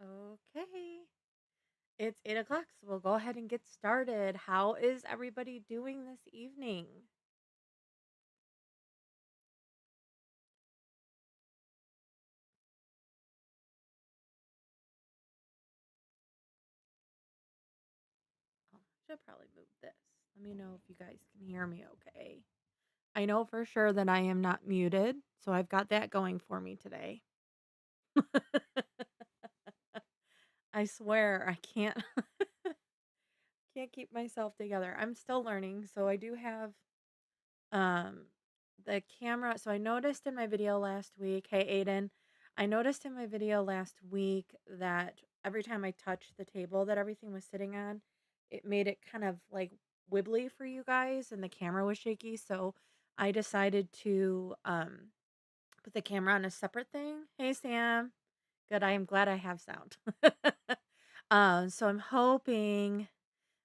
Okay. It's 8 o'clock, so we'll go ahead and get started. How is everybody doing this evening? Oh, should probably move this. Let me know if you guys can hear me okay. I know for sure that I am not muted, so I've got that going for me today. I swear I can't can't keep myself together. I'm still learning, so I do have um the camera. So I noticed in my video last week, hey Aiden, I noticed in my video last week that every time I touched the table that everything was sitting on, it made it kind of like wibbly for you guys and the camera was shaky. So I decided to put the camera on a separate thing. Hey Sam. Good. I am glad I have sound. So I'm hoping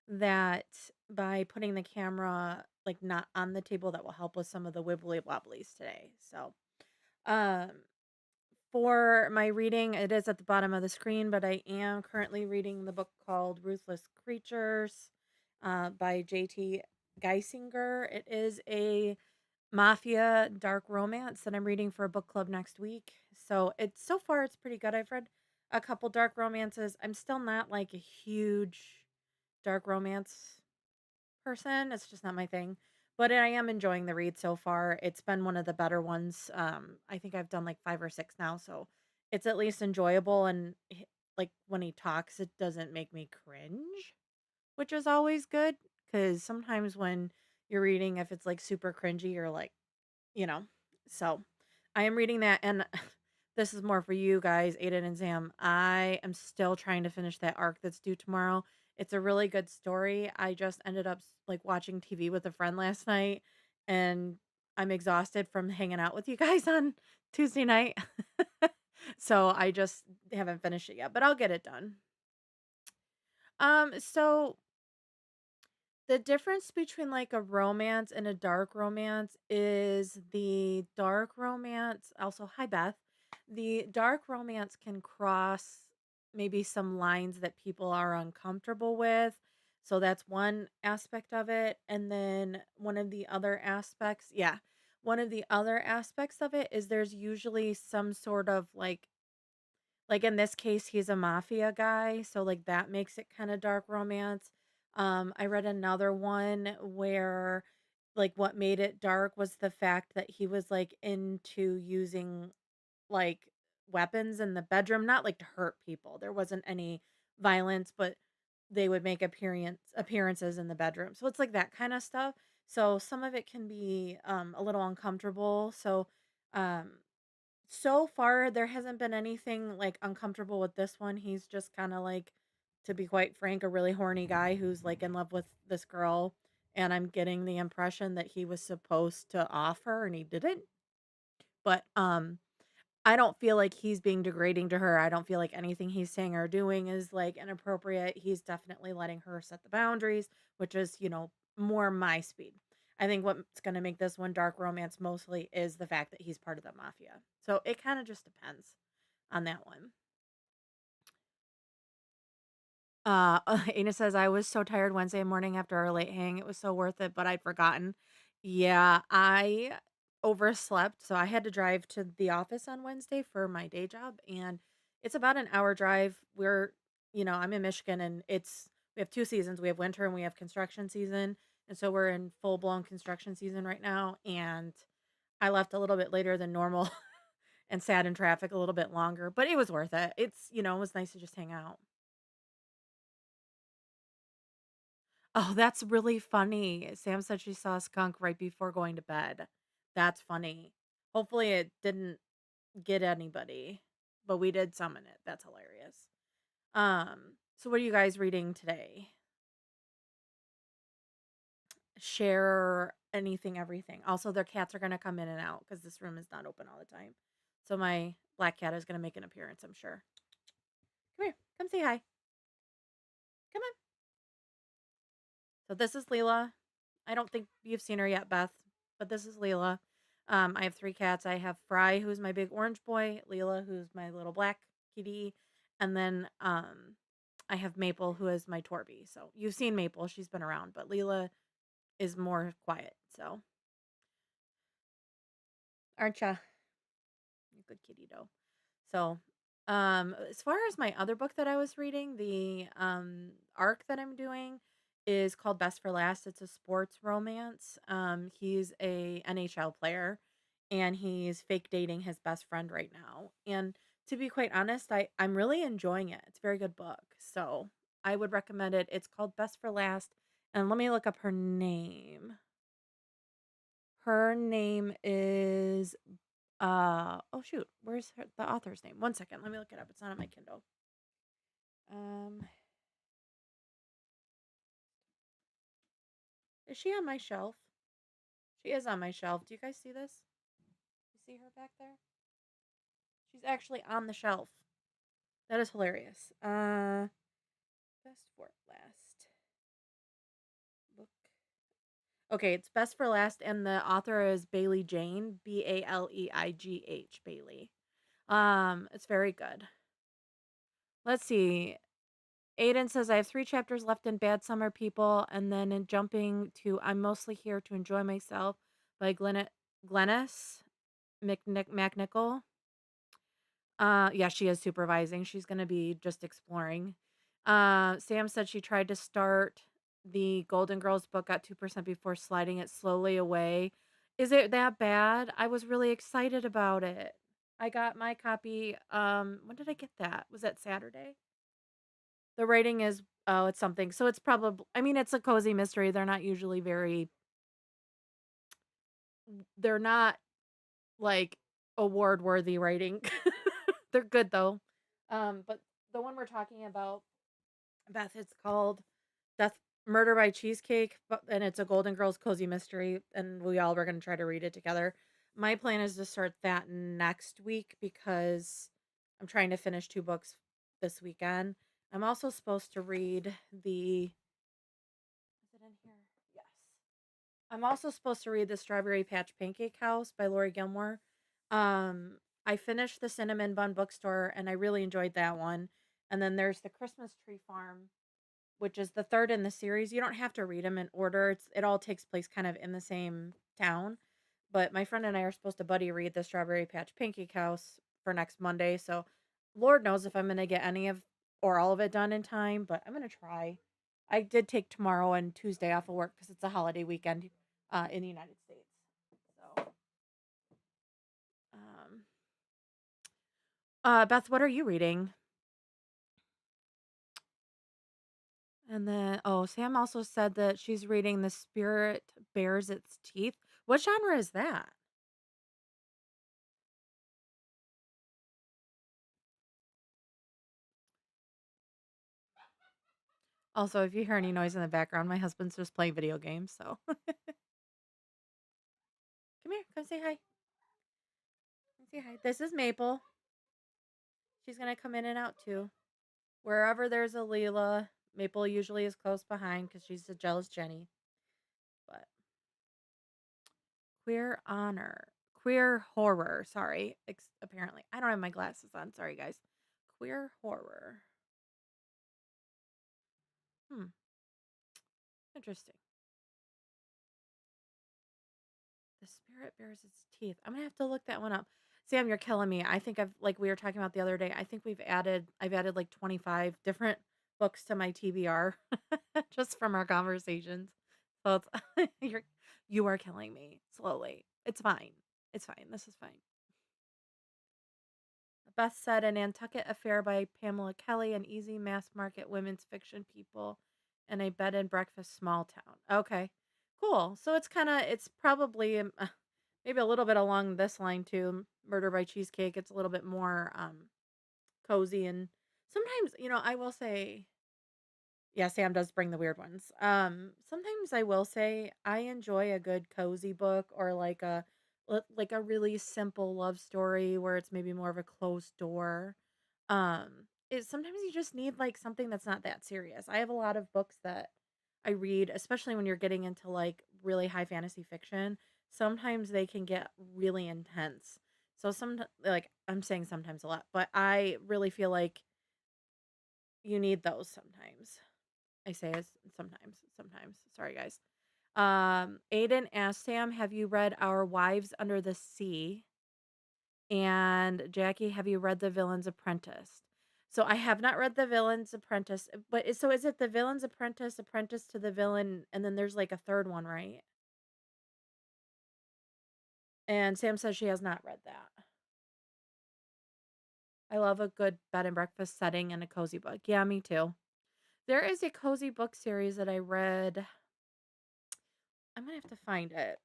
that by putting the camera like not on the table that will help with some of the wibbly wobblies today. So um for my reading, it is at the bottom of the screen, but I am currently reading the book called Ruthless Creatures by JT Geisinger. It is a mafia dark romance that I'm reading for a book club next week. So it's so far it's pretty good. I've read a couple dark romances. I'm still not like a huge dark romance person. It's just not my thing. But I am enjoying the read so far. It's been one of the better ones. I think I've done like 5 or 6 now, so it's at least enjoyable and like when he talks it doesn't make me cringe, which is always good cuz sometimes when you're reading if it's like super cringy you're like, you know. So, I am reading that and this is more for you guys, Aiden and Sam. I am still trying to finish that arc that's due tomorrow. It's a really good story. I just ended up like watching TV with a friend last night and I'm exhausted from hanging out with you guys on Tuesday night. So I just haven't finished it yet, but I'll get it done. So the difference between like a romance and a dark romance is the dark romance, also, hi Beth. The dark romance can cross maybe some lines that people are uncomfortable with. So that's one aspect of it. And then one of the other aspects, yeah, one of the other aspects of it is there's usually some sort of like in this case, he's a mafia guy, so like that makes it kind of dark romance. I read another one where like what made it dark was the fact that he was like into using like weapons in the bedroom, not like to hurt people. There wasn't any violence, but they would make appearances in the bedroom. So it's like that kind of stuff. So some of it can be a little uncomfortable. Um so far, there hasn't been anything, like, uncomfortable with this one. He's just kinda, like, to be quite frank, a really horny guy who's, like, in love with this girl, and I'm getting the impression that he was supposed to off her and he didn't. But, I don't feel like he's being degrading to her. I don't feel like anything he's saying or doing is, like, inappropriate. He's definitely letting her set the boundaries, which is, more my speed. I think what's gonna make this one dark romance mostly is the fact that he's part of the mafia. So it kinda just depends on that one. Ana says, "I was so tired Wednesday morning after our late hang. It was so worth it, but I'd forgotten." Yeah, I overslept, so I had to drive to the office on Wednesday for my day job, and it's about an hour drive. I'm in Michigan, and we have 2 seasons. We have winter and we have construction season, and so we're in full-blown construction season right now, and I left a little bit later than normal and sat in traffic a little bit longer, but it was worth it. It was nice to just hang out. Oh, that's really funny. Sam said she saw a skunk right before going to bed. That's funny. Hopefully it didn't get anybody, but we did summon it. That's hilarious. So what are you guys reading today? Share anything, everything. Also, their cats are gonna come in and out because this room is not open all the time. So my black cat is gonna make an appearance, I'm sure. Come here. Come say hi. Come on. So this is Leela. I don't think you've seen her yet, Beth, but this is Leela. I have 3 cats. I have Fry, who's my big orange boy, Leela, who's my little black kitty, and then I have Maple, who is my Torby. So you've seen Maple; she's been around, but Leela is more quiet. So aren't ya? You're a good kitty, though. So, as far as my other book that I was reading, the arc that I'm doing is called Best for Last. It's a sports romance. He's a NHL player, and he's fake dating his best friend right now. And to be quite honest, I'm really enjoying it. It's a very good book, so I would recommend it. It's called Best for Last, and let me look up her name. Her name is oh shoot, where's the author's name? One second, let me look it up. It's not on my Kindle. Um, is she on my shelf? She is on my shelf. Do you guys see this? You see her back there? She's actually on the shelf. That is hilarious. Best for last book. Okay, it's Best for Last, and the author is Bailey Jane, Baleigh Bailey. It's very good. Let's see. Aiden says, I have 3 chapters left in Bad Summer People, and then in jumping to I'm Mostly Here to Enjoy Myself by Glennis McNichol. Yeah, she is supervising. She's going to be just exploring. Sam said she tried to start the Golden Girls book at 2% before sliding it slowly away. Is it that bad? I was really excited about it. I got my copy. When did I get that? Was that Saturday? The rating is oh, it's something. So it's probably I mean, it's a cozy mystery. They're not usually very they're not like award worthy writing. They're good though. But the one we're talking about, Beth, it's called Death Murder by Cheesecake, and it's a Golden Girls cozy mystery, and we all were gonna try to read it together. My plan is to start that next week because I'm trying to finish 2 books this weekend. I'm also supposed to read the is it in here? Yes. I'm also supposed to read the Strawberry Patch Pancake House by Lori Gilmore. I finished the Cinnamon Bun Bookstore and I really enjoyed that one. And then there's the Christmas Tree Farm, which is the third in the series. You don't have to read them in order. It all takes place kind of in the same town. But my friend and I are supposed to buddy read the Strawberry Patch Pancake House for next Monday. So Lord knows if I'm going to get any of or all of it done in time, but I'm going to try. I did take tomorrow and Tuesday off of work because it's a holiday weekend in the United States. So, um, Beth, what are you reading? And then, oh, Sam also said that she's reading The Spirit Bares Its Teeth. What genre is that? Also, if you hear any noise in the background, my husband's just playing video games. So come here, come say hi. Come say hi. This is Maple. She's gonna come in and out too. Wherever there's a Leela, Maple usually is close behind because she's a jealous Jenny. But queer honor, queer horror. Sorry, apparently I don't have my glasses on. Sorry, guys. Queer horror. Hmm. Interesting. The spirit bears its teeth. I'm gonna have to look that one up. Sam, you're killing me. I think I've like we were talking about the other day. I think I've added like 25 different books to my TBR just from our conversations. So it's you are killing me slowly. It's fine. It's fine. This is fine. Beth said a Nantucket Affair by Pamela Kelly, an easy mass market women's fiction people in a bed and breakfast small town. Okay, cool. So it's probably maybe a little bit along this line too. Murder by Cheesecake. It's a little bit more cozy and sometimes I will say yeah, Sam does bring the weird ones. Sometimes I will say I enjoy a good cozy book or like a really simple love story where it's maybe more of a closed door. Is sometimes you just need like something that's not that serious. I have a lot of books that I read, especially when you're getting into like really high fantasy fiction. Sometimes they can get really intense. So some like I'm saying sometimes a lot, but I really feel like You need those sometimes. I say as sometimes, sometimes. Sorry, guys. Aiden asked Sam, "Have you read Our Wives Under the Sea?" And Jackie, "Have you read The Villain's Apprentice?" So I have not read The Villain's Apprentice, but so is it The Villain's Apprentice, Apprentice to the Villain, and then there's like a third one, right? And Sam says she has not read that. I love a good bed and breakfast setting and a cozy book. Yeah, me too. There is a cozy book series that I read. I'm gonna have to find it.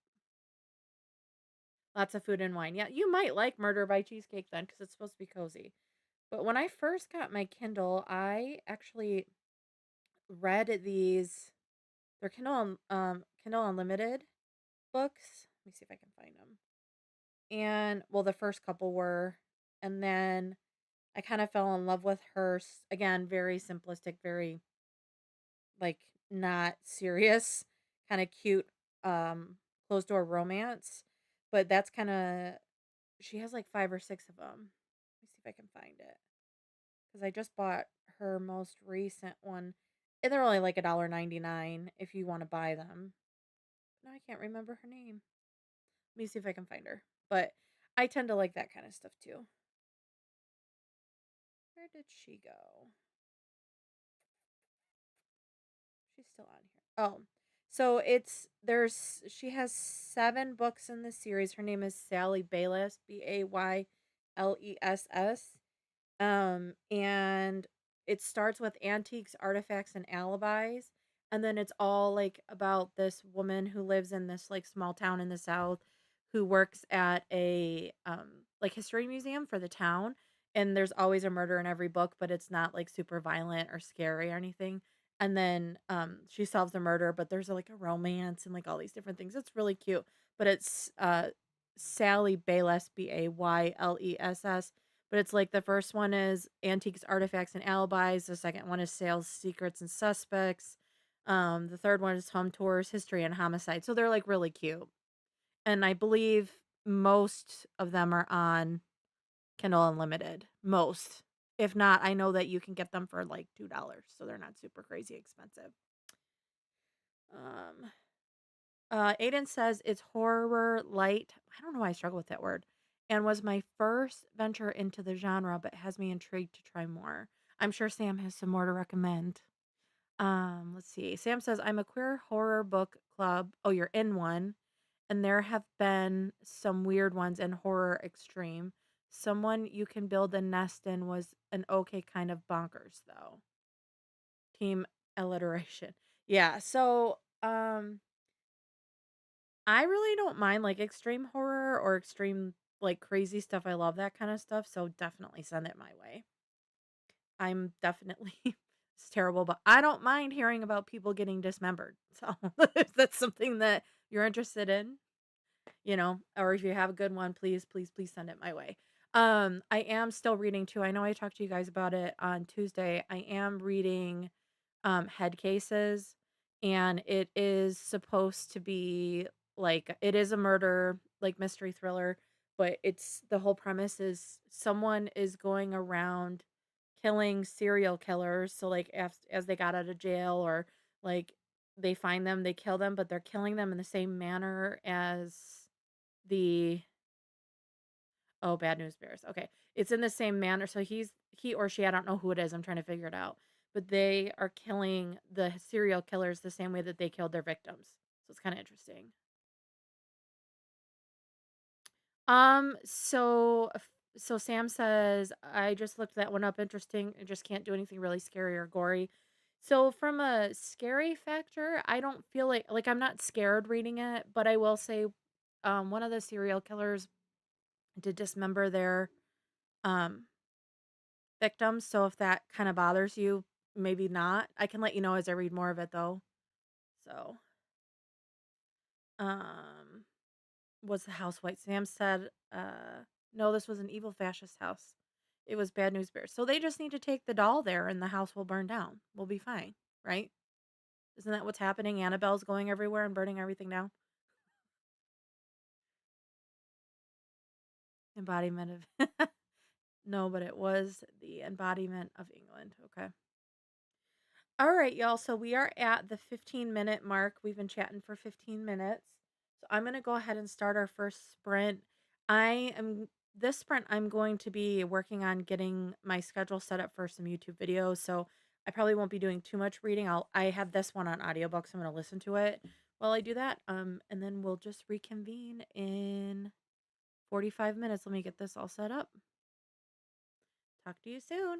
Lots of food and wine. Yeah, you might like Murder by Cheesecake then, because it's supposed to be cozy. But when I first got my Kindle, I actually read these. They're Kindle Unlimited books. Let me see if I can find them. And well, the first couple were, and then I kind of fell in love with her. Again, very simplistic, very like not serious, kind of cute, um, closed door romance. But that's kind of she has like 5 or 6 of them. Let me see if I can find it because I just bought her most recent one, and they're only like $1.99 if you want to buy them. No, I can't remember her name. Let me see if I can find her. But I tend to like that kind of stuff too. Where did she go? She's still on here. Oh, so she has 7 books in the series. Her name is Sally Bayless, Bayles. And it starts with antiques, artifacts, and alibis. And then it's all like about this woman who lives in this like small town in the South who works at a like history museum for the town. And there's always a murder in every book, but it's not like super violent or scary or anything. And then she solves the murder, but there's like a romance and like all these different things. It's really cute. But it's Sally Bayless, Bayless, but it's like the first one is antiques, artifacts, and alibis. The second one is sales, secrets, and suspects. The third one is home tours, history, and homicide. So they're like really cute. And I believe most of them are on Kindle Unlimited. Most. If not, I know that you can get them for like $2. So they're not super crazy expensive. Um, Aiden says it's horror light. I don't know why I struggle with that word. And was my first venture into the genre, but has me intrigued to try more. I'm sure Sam has some more to recommend. Let's see. Sam says I'm a queer horror book club. Oh, you're in one, and there have been some weird ones in horror extreme. Someone you can build a nest in was an okay kind of bonkers though. Team alliteration. Yeah. So, I really don't mind like extreme horror or extreme like crazy stuff. I love that kind of stuff. So definitely send it my way. I'm definitely it's terrible, but I don't mind hearing about people getting dismembered. So if that's something that you're interested in, or if you have a good one, please, please, please send it my way. I am still reading too. I know I talked to you guys about it on Tuesday. I am reading Head Cases, and it is supposed to be like it is a murder, like mystery thriller, but it's the whole premise is someone is going around killing serial killers. So like as they got out of jail or like they find them, they kill them, but they're killing them in the same manner as the Bad News Bears. Okay. It's in the same manner. So he or she, I don't know who it is. I'm trying to figure it out. But they are killing the serial killers the same way that they killed their victims. So it's kind of interesting. So Sam says, I just looked that one up. Interesting. I just can't do anything really scary or gory. So from a scary factor, I don't feel like I'm not scared reading it, but I will say one of the serial killers did dismember their um victims. So if that kind of bothers you, maybe not. I can let you know as I read more of it though. So, um was the house white? Sam said, no, this was an evil fascist house. It was Bad News Bears. So they just need to take the doll there and the house will burn down. We'll be fine, right? Isn't that what's happening? Annabelle's going everywhere and burning everything down. Embodiment of no, but it was the embodiment of England. Okay. All right, y'all. So we are at the 15-minute mark. We've been chatting for 15 minutes. So I'm going to go ahead and start our first sprint. I am this sprint I'm going to be working on getting my schedule set up for some YouTube videos. So I probably won't be doing too much reading. I have this one on audiobooks. I'm going to listen to it while I do that. And then we'll just reconvene in 45 minutes. Let me get this all set up. Talk to you soon.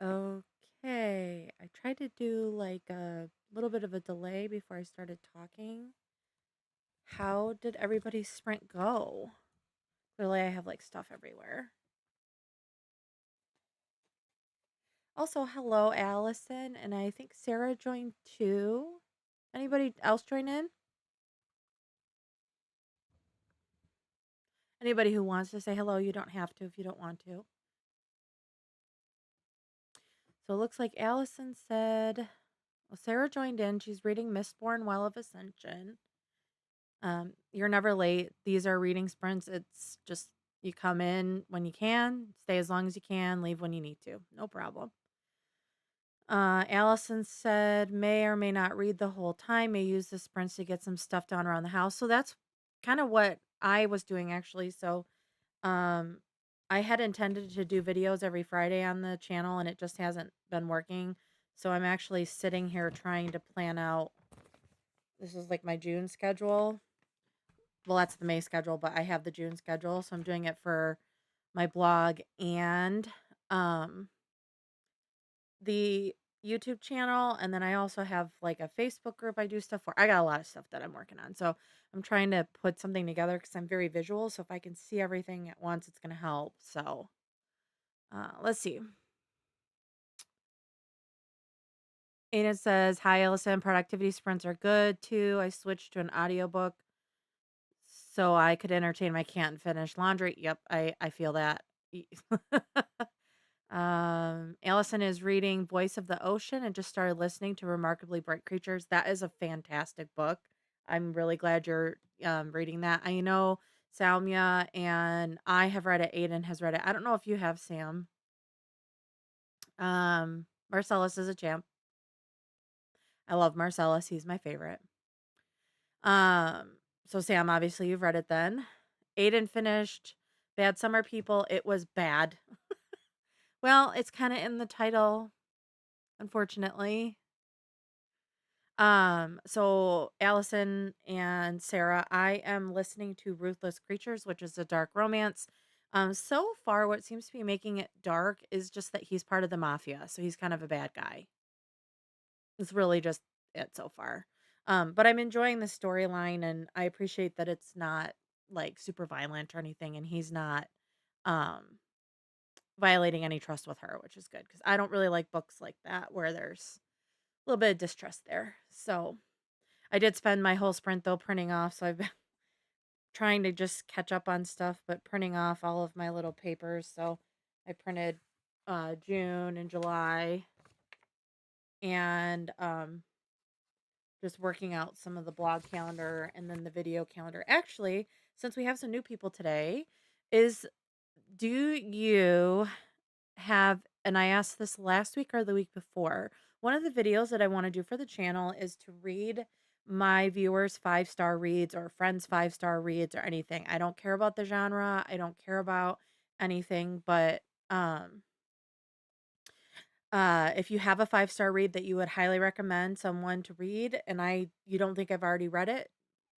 Okay. I tried to do like a little bit of a delay before I started talking. How did everybody's sprint go? Clearly, I have like stuff everywhere. Also, hello, Allison. And I think Sarah joined too. Anybody else join in? Anybody who wants to say hello, you don't have to if you don't want to. So it looks like Allison said, well, Sarah joined in. She's reading Mistborn Well of Ascension. You're never late. These are reading sprints. It's just you come in when you can, stay as long as you can, leave when you need to. No problem. Allison said may or may not read the whole time, may use the sprints to get some stuff done around the house. So that's kind of what I was doing actually. So um I had intended to do videos every Friday on the channel and it just hasn't been working. So I'm actually sitting here trying to plan out, this is like my June schedule. Well, that's the May schedule, but I have the June schedule. So I'm doing it for my blog and um the YouTube channel, and then I also have like a Facebook group I do stuff for. I got a lot of stuff that I'm working on. So I'm trying to put something together because I'm very visual. So if I can see everything at once, it's gonna help. So let's see. And it says, hi Ellison, productivity sprints are good too. I switched to an audiobook so I could entertain my can't finish laundry. Yep, I feel that. Allison is reading Voice of the Ocean and just started listening to Remarkably Bright Creatures. That is a fantastic book. I'm really glad you're reading that. I know Salmia and I have read it. Aiden has read it. I don't know if you have, Sam. Marcellus is a champ. I love Marcellus. He's my favorite. So Sam, obviously you've read it then. Aiden finished Bad Summer People. It was bad. Well, it's kind of in the title, unfortunately. So Allison and Sarah, I am listening to Ruthless Creatures, which is a dark romance. So far, what seems to be making it dark is just that he's part of the mafia, so he's kind of a bad guy. It's really just it so far. But I'm enjoying the storyline, and I appreciate that it's not like super violent or anything, and he's not um violating any trust with her, which is good because I don't really like books like that where there's a little bit of distrust there. So I did spend my whole sprint though printing off, so I've been trying to just catch up on stuff, but printing off all of my little papers. So I printed June and July and just working out some of the blog calendar and then the video calendar. Actually, since we have some new people today, is do you have, and I asked this last week or the week before, one of the videos that I want to do for the channel is to read my viewers 5-star reads or friends 5-star reads or anything. I don't care about the genre. I don't care about anything, but um if you have a 5-star read that you would highly recommend someone to read and you don't think I've already read it,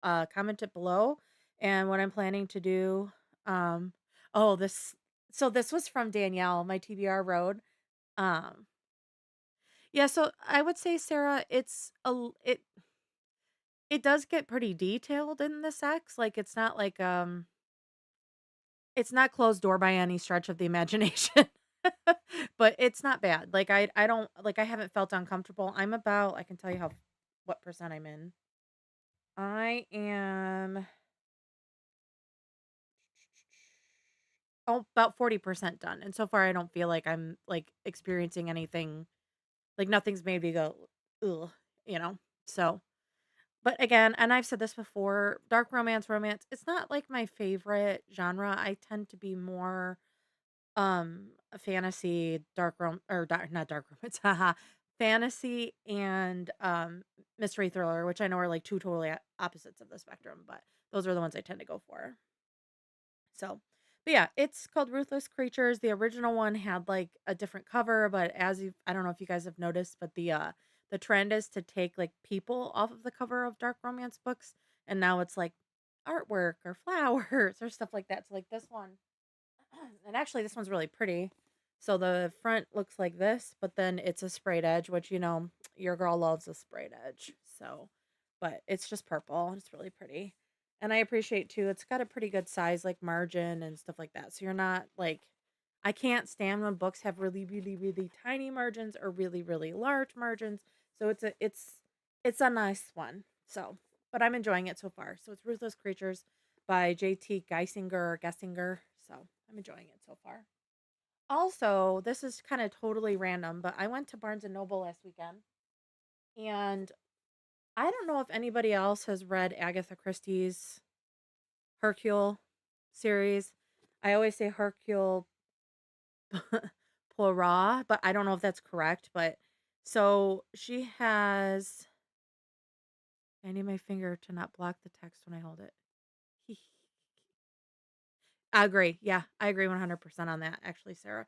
comment it below. And what I'm planning to do, um oh, this was from Danielle, my TBR Road. Um, yeah, so I would say, Sarah, it does get pretty detailed in the sex. Like it's not closed door by any stretch of the imagination. But it's not bad. Like I don't like I haven't felt uncomfortable. I can tell you how what percent I'm in. I am about 40% done. And so far I don't feel like I'm like experiencing anything, like nothing's made me go ugh, you know. So but again, and I've said this before, dark romance, it's not like my favorite genre. I tend to be more a fantasy, not dark romance, haha, fantasy and mystery thriller, which I know are like two totally opposites of the spectrum, but those are the ones I tend to go for. So, but yeah, it's called Ruthless Creatures. The original one had like a different cover, but I don't know if you guys have noticed, but the trend is to take like people off of the cover of dark romance books, and now it's like artwork or flowers or stuff like that. So like this one, and actually this one's really pretty. So the front looks like this, but then it's a sprayed edge, which your girl loves a sprayed edge. So, but it's just purple. It's really pretty. And I appreciate too, it's got a pretty good size like margin and stuff like that. So you're not like I can't stand when books have really, really, really tiny margins or really, really large margins. So it's a nice one. So, but I'm enjoying it so far. So it's Ruthless Creatures by J.T. Geisinger or Gessinger. So I'm enjoying it so far. Also, this is kind of totally random, but I went to Barnes and Noble last weekend, and I don't know if anybody else has read Agatha Christie's Hercule series. I always say Hercule Poirot, but I don't know if that's correct. But so she has. I need my finger to not block the text when I hold it. I agree. Yeah, I agree 100% on that, actually, Sarah.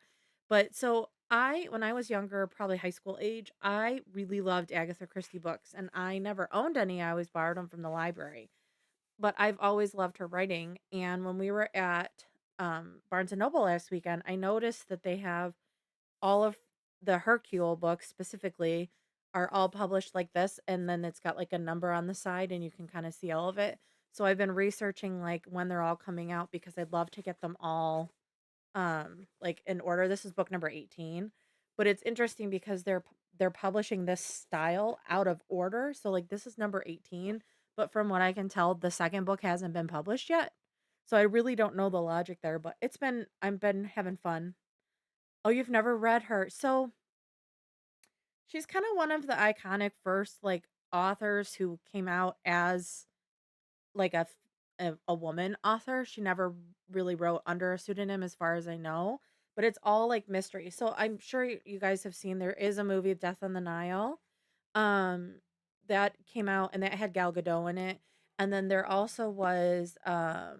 But so when I was younger, probably high school age, I really loved Agatha Christie books, and I never owned any. I always borrowed them from the library. But I've always loved her writing. And when we were at Barnes and Noble last weekend, I noticed that they have all of the Hercule books specifically are all published like this, and then it's got like a number on the side and you can kind of see all of it. So I've been researching like when they're all coming out because I'd love to get them all like in order. This is book number 18, but it's interesting because they're publishing this style out of order. So like this is number 18, but from what I can tell the second book hasn't been published yet. So I really don't know the logic there, but I've been having fun. Oh, you've never read her. So she's kind of one of the iconic first like authors who came out as like a woman author. She never really wrote under a pseudonym as far as I know, but it's all like mystery. So I'm sure you guys have seen there is a movie Death on the Nile. Um that came out and that had Gal Gadot in it. And then there also was what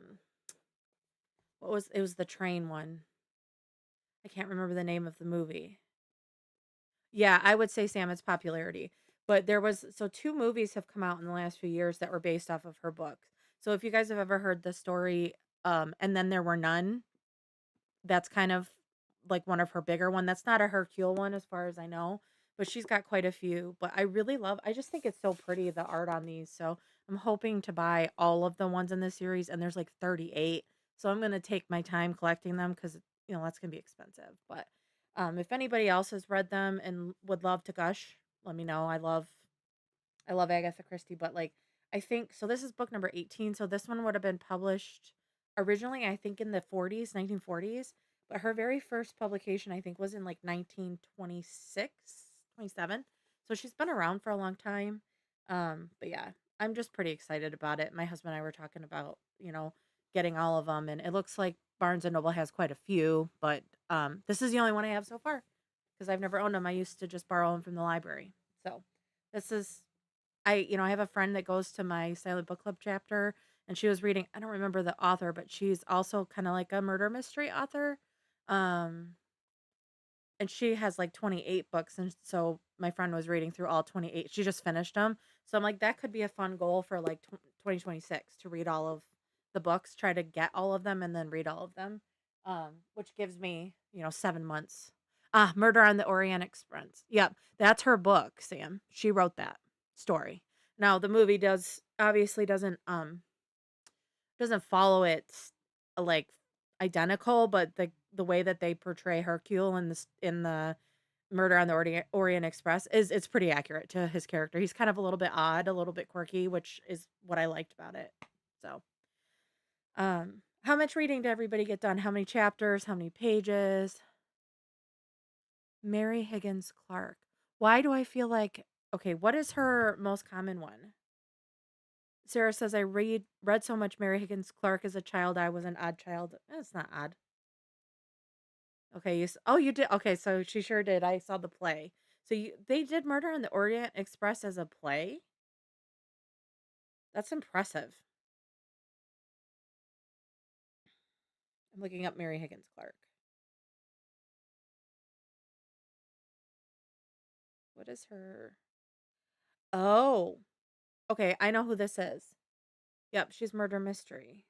was it was the train one. I can't remember the name of the movie. Yeah, I would say Salmon's popularity. But there was so 2 movies have come out in the last few years that were based off of her books. So if you guys have ever heard the story, And Then There Were None, that's kind of like one of her bigger one. That's not a Hercule one as far as I know, but she's got quite a few. But I just think it's so pretty, the art on these. So I'm hoping to buy all of the ones in this series, and there's like 38. So I'm gonna take my time collecting them because that's gonna be expensive. But if anybody else has read them and would love to gush, let me know. I love Agatha Christie, but like I think so this is book number 18, so this one would have been published originally I think in the 40s, 1940s, but her very first publication I think was in like 1926, 27. So she's been around for a long time. But yeah, I'm just pretty excited about it. My husband and I were talking about, getting all of them, and it looks like Barnes and Noble has quite a few, but this is the only one I have so far because I've never owned them. I used to just borrow them from the library. So this is I have a friend that goes to my silent book club chapter, and she was reading, I don't remember the author, but she's also kind of like a murder mystery author. Um, and she has like 28 books. And so my friend was reading through all 28. She just finished them. So I'm like, that could be a fun goal for like 2026 to read all of the books, try to get all of them and then read all of them. Which gives me, 7 months. Murder on the Orient Express. Yep. That's her book, Sam. She wrote that story. Now the movie doesn't follow it like identical, but the way that they portray Hercule in the Murder on the Orient Express it's pretty accurate to his character. He's kind of a little bit odd, a little bit quirky, which is what I liked about it. So, how much reading did everybody get done? How many chapters? How many pages? Mary Higgins Clark. Why do I feel like okay, what is her most common one? Sarah says I read so much Mary Higgins Clark as a child. I was an odd child. It's not odd. Okay, oh, you did. Okay, so she sure did. I saw the play. So they did Murder on the Orient Express as a play. That's impressive. I'm looking up Mary Higgins Clark. What is her? Oh, okay. I know who this is. Yep, she's Murder Mystery.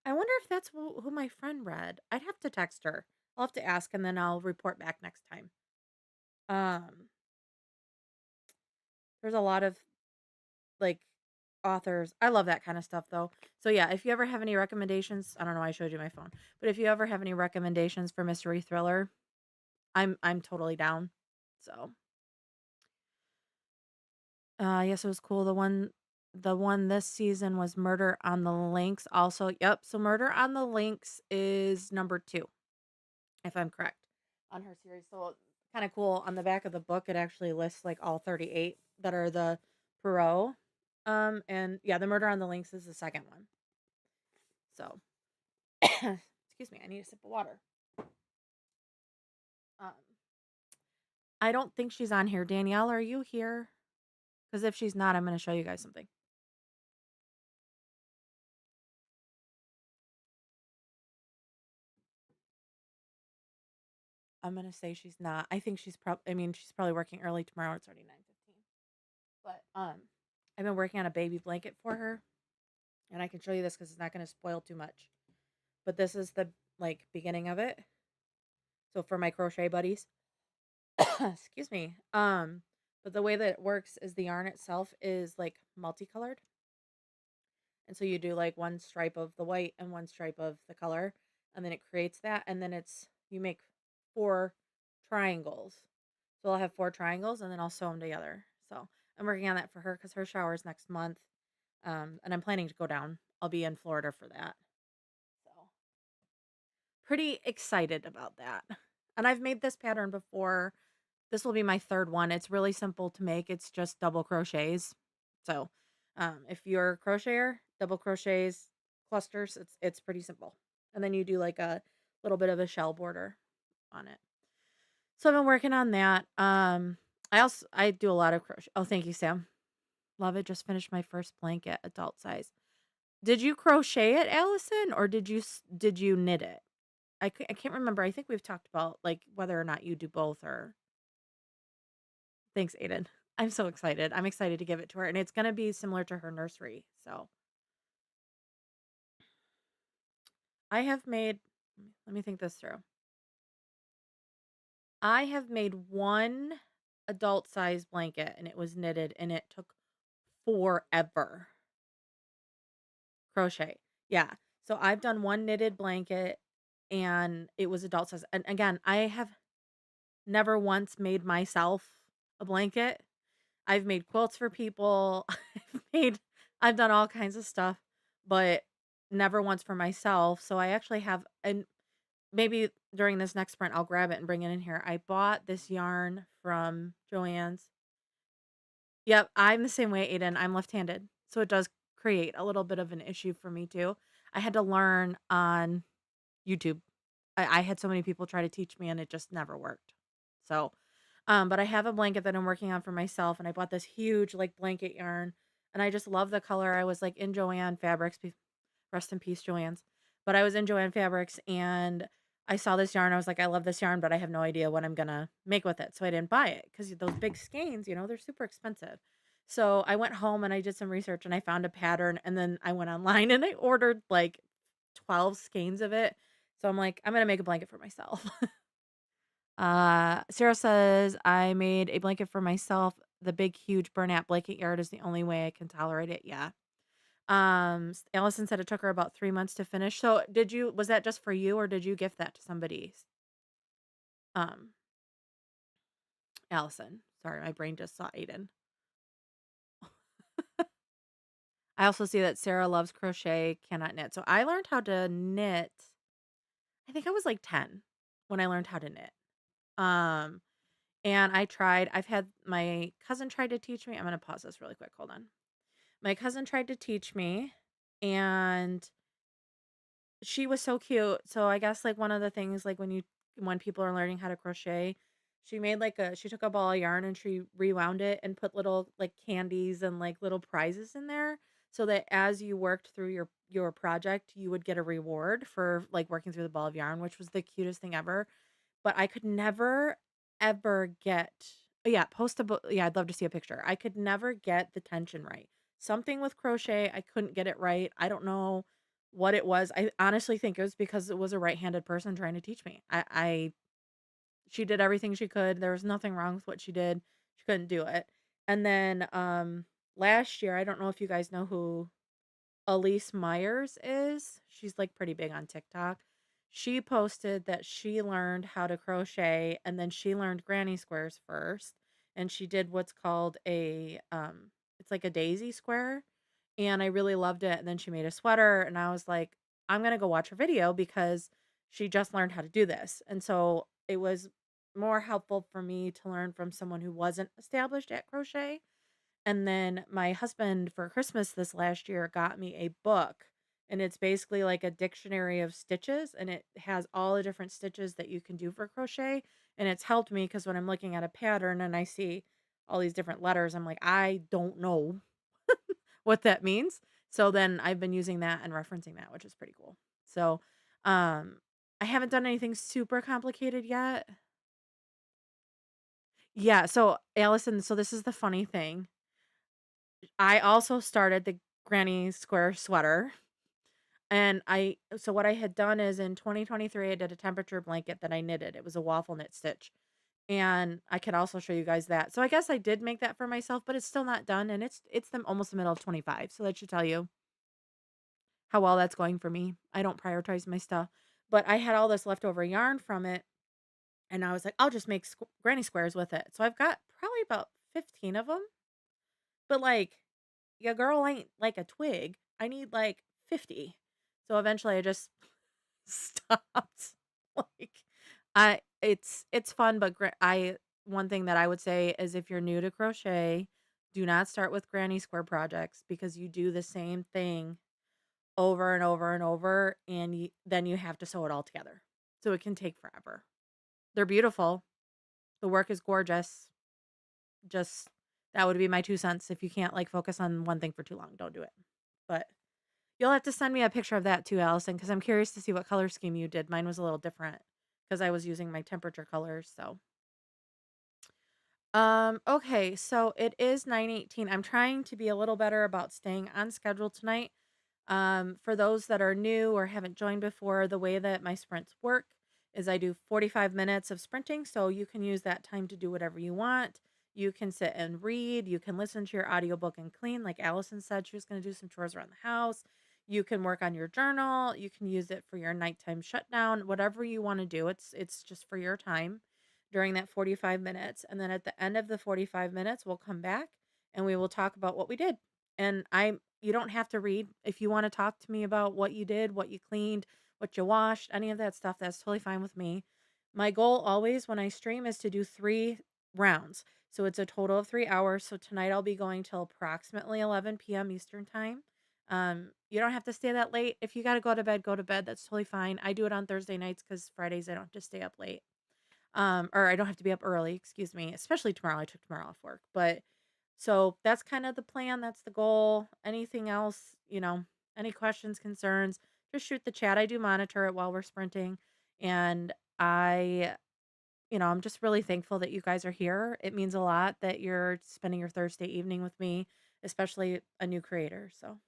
I wonder if that's who my friend read. I'd have to text her. I'll have to ask and then I'll report back next time. Um, there's a lot of like authors. I love that kind of stuff though. So yeah, if you ever have any recommendations, I don't know why I showed you my phone, but if you ever have any recommendations for mystery thriller, I'm totally down. So, yes, it was cool. The one this season was Murder on the Links. Also, yep. So Murder on the Links is number 2, if I'm correct, on her series. So kind of cool. On the back of the book, it actually lists like all 38 that are the Perot. And yeah, the Murder on the Links is the second one. So, excuse me, I need a sip of water. Um, I don't think she's on here. Danielle, are you here? Because if she's not, I'm going to show you guys something. I'm gonna say she's not. I think she's probably. I mean, she's probably working early tomorrow. It's already 9:15. But I've been working on a baby blanket for her, and I can show you this because it's not gonna spoil too much. But this is the like beginning of it. So for my crochet buddies, excuse me. But the way that it works is the yarn itself is like multicolored, and so you do like one stripe of the white and one stripe of the color, and then it creates that, and then you make 4 triangles. So I'll have 4 triangles and then I'll sew them together. So I'm working on that for her because her shower is next month. And I'm planning to go down. I'll be in Florida for that. So pretty excited about that. And I've made this pattern before. This will be my third one. It's really simple to make. It's just double crochets. So if you're a crocheter, double crochets, clusters, it's pretty simple. And then you do like a little bit of a shell border on it. So I've been working on that. I do a lot of crochet. Oh, thank you, Sam. Love it. Just finished my first blanket, adult size. Did you crochet it, Allison, or did you knit it? I can't remember. I think we've talked about like whether or not you do both or thanks, Aiden. I'm so excited. I'm excited to give it to her, and it's gonna be similar to her nursery. So I have made. Let me think this through. I have made one adult size blanket, and it was knitted, and it took forever. Crochet. Yeah. So I've done one knitted blanket and it was adult size. And again, I have never once made myself a blanket. I've made quilts for people. I've done all kinds of stuff, but never once for myself. So I actually have, and maybe during this next sprint I'll grab it and bring it in here. I bought this yarn from Joann's. Yep, I'm the same way, Aiden. I'm left-handed, so it does create a little bit of an issue for me too. I had to learn on YouTube. I had so many people try to teach me, and it just never worked. So, but I have a blanket that I'm working on for myself, and I bought this huge like blanket yarn, and I just love the color. I was like in Joann Fabrics, rest in peace, Joann's. But I was in Joann Fabrics, and I saw this yarn. I was like, I love this yarn, but I have no idea what I'm gonna make with it. So I didn't buy it because those big skeins, they're super expensive. So I went home and I did some research and I found a pattern, and then I went online and I ordered like 12 skeins of it. So I'm like, I'm gonna make a blanket for myself. Sarah says I made a blanket for myself. The big, huge burnout blanket yard is the only way I can tolerate it. Yeah. Allison said it took her about 3 months to finish. So was that just for you or did you gift that to somebody? Um, Allison. Sorry, my brain just saw Aiden. I also see that Sarah loves crochet, cannot knit. So I learned how to knit. I think I was like 10 when I learned how to knit. Um, and I've had my cousin tried to teach me. I'm gonna pause this really quick. Hold on. My cousin tried to teach me, and she was so cute. So I guess like one of the things like when people are learning how to crochet, she took a ball of yarn and she rewound it and put little like candies and like little prizes in there so that as you worked through your project, you would get a reward for like working through the ball of yarn, which was the cutest thing ever. But I could never ever get yeah, yeah, I'd love to see a picture. I could never get the tension right. Something with crochet, I couldn't get it right. I don't know what it was. I honestly think it was because it was a right-handed person trying to teach me. I She did everything she could. There was nothing wrong with what she did. She couldn't do it. And then last year, I don't know if you guys know who Elise Myers is. She's like pretty big on TikTok. She posted that she learned how to crochet and then she learned granny squares first and she did what's called a it's like a daisy square and I really loved it and then she made a sweater and I was like I'm going to go watch her video because she just learned how to do this. And so it was more helpful for me to learn from someone who wasn't established at crochet. And then my husband for Christmas this last year got me a book, and it's basically like a dictionary of stitches, and it has all the different stitches that you can do for crochet. And it's helped me because when I'm looking at a pattern and I see all these different letters, I'm like, I don't know what that means. So then I've been using that and referencing that, which is pretty cool. So, um, I haven't done anything super complicated yet. Yeah. So, Allison, so this is the funny thing. I also started the granny square sweater. And so what I had done is in 2023, I did a temperature blanket that I knitted. It was a waffle knit stitch. And I can also show you guys that. So I guess I did make that for myself, but it's still not done. And it's almost the middle of 25. So that should tell you how well that's going for me. I don't prioritize my stuff. But I had all this leftover yarn from it. And I was like, I'll just make granny squares with it. So I've got probably about 15 of them. But like, your girl ain't like a twig. I need like 50. So eventually I just stopped. Like it's fun, but I one thing that I would say is if you're new to crochet, do not start with granny square projects because you do the same thing over and over and over and then you have to sew it all together. So it can take forever. They're beautiful. The work is gorgeous. Just that would be my 2 cents. If you can't like focus on one thing for too long, don't do it. But you'll have to send me a picture of that too, Allison, because I'm curious to see what color scheme you did. Mine was a little different because I was using my temperature colors. So, okay, so it is 9:18. I'm trying to be a little better about staying on schedule tonight. For those that are new or haven't joined before, the way that my sprints work is I do 45 minutes of sprinting, so you can use that time to do whatever you want. You can sit and read, you can listen to your audiobook and clean, like Allison said, she was going to do some chores around the house. You can work on your journal, you can use it for your nighttime shutdown, whatever you want to do. It's just for your time during that 45 minutes. And then at the end of the 45 minutes, we'll come back and we will talk about what we did. And you don't have to read. If you want to talk to me about what you did, what you cleaned, what you washed, any of that stuff, that's totally fine with me. My goal always when I stream is to do 3 rounds. So it's a total of 3 hours. So tonight I'll be going till approximately 11 p.m. Eastern time. You don't have to stay that late. If you got to go to bed, go to bed. That's totally fine. I do it on Thursday nights because Fridays I don't have to stay up late. Or I don't have to be up early, excuse me, especially tomorrow. I took tomorrow off work. But so that's kind of the plan. That's the goal. Anything else, any questions, concerns, just shoot the chat. I do monitor it while we're sprinting. And I, I'm just really thankful that you guys are here. It means a lot that you're spending your Thursday evening with me, especially a new creator. So,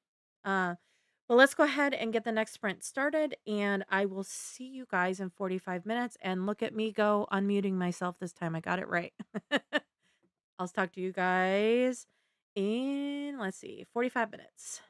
uh, well, let's go ahead and get the next sprint started. And I will see you guys in 45 minutes. And look at me go unmuting myself this time. I got it right. I'll talk to you guys in, let's see, 45 minutes.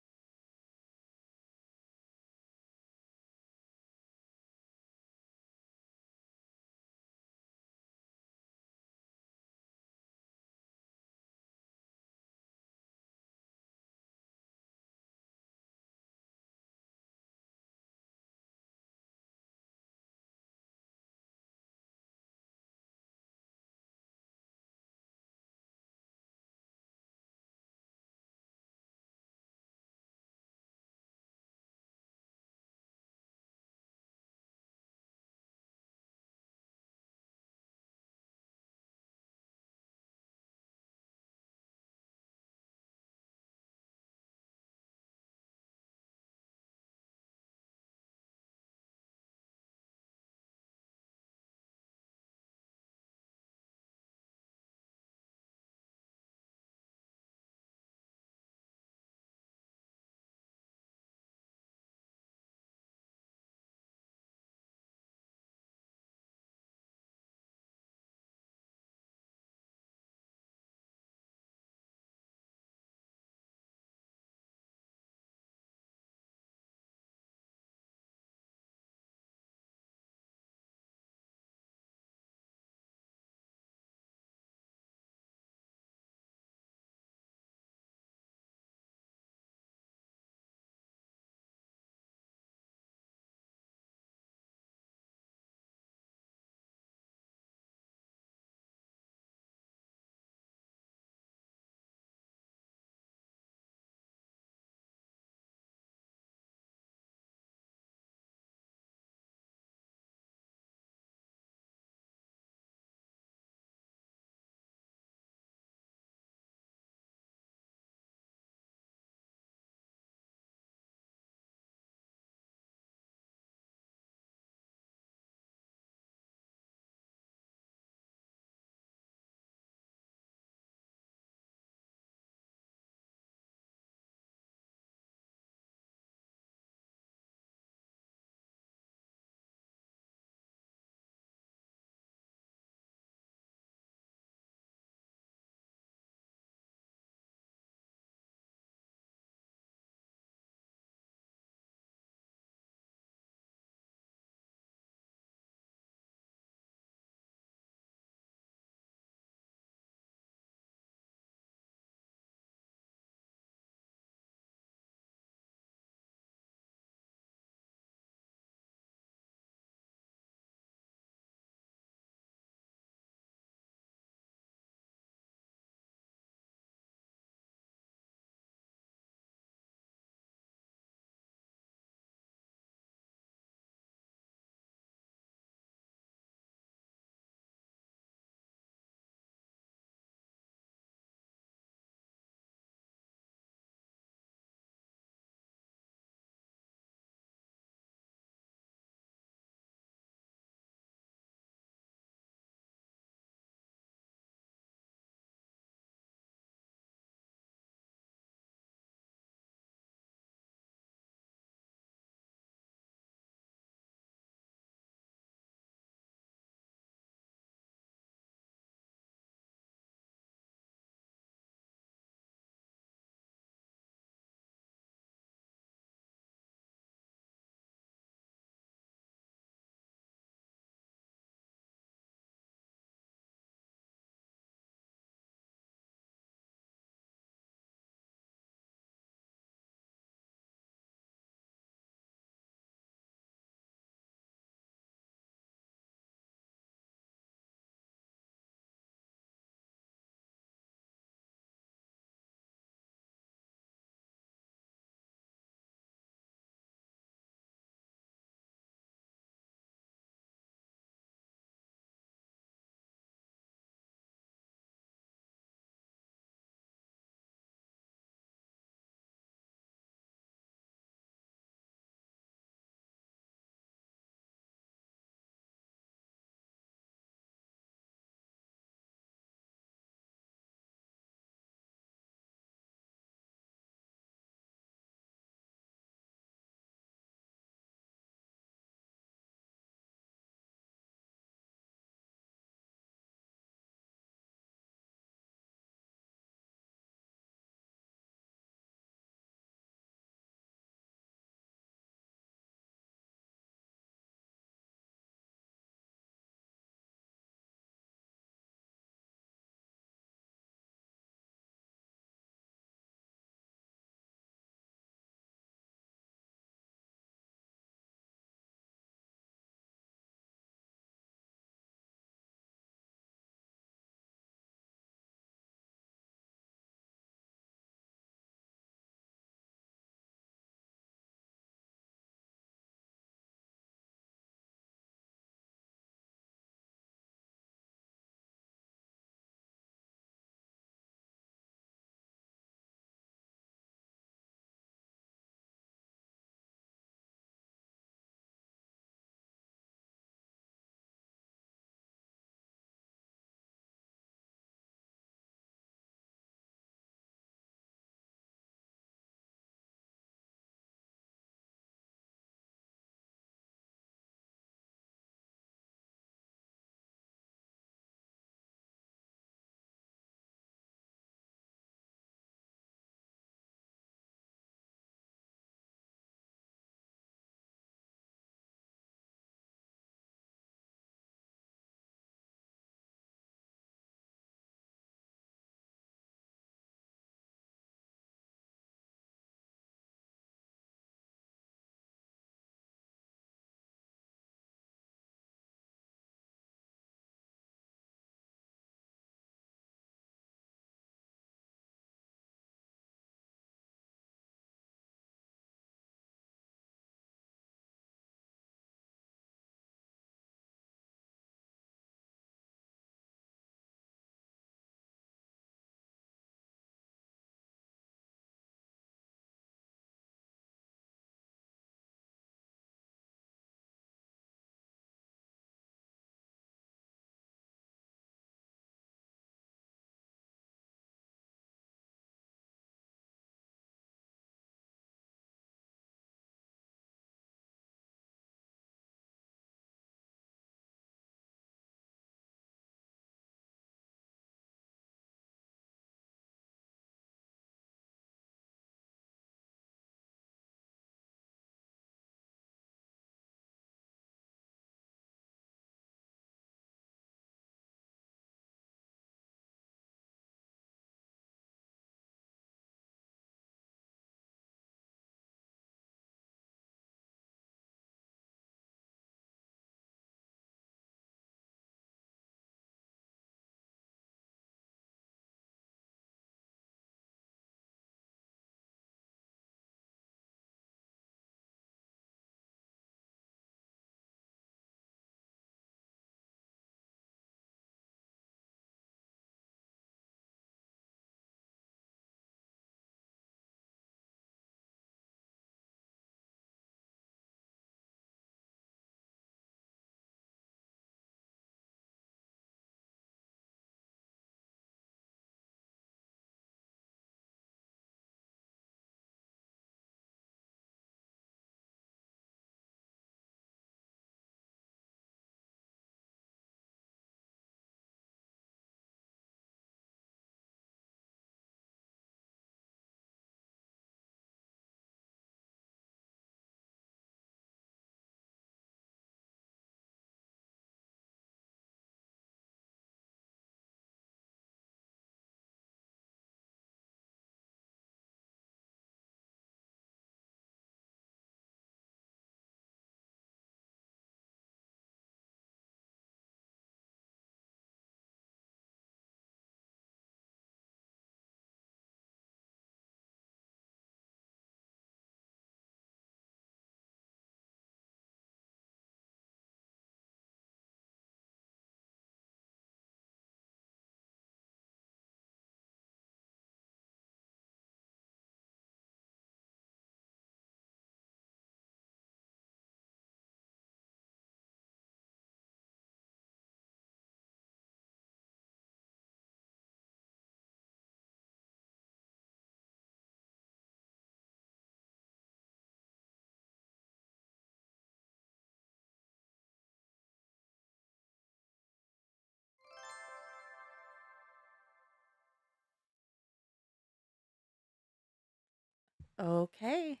Okay.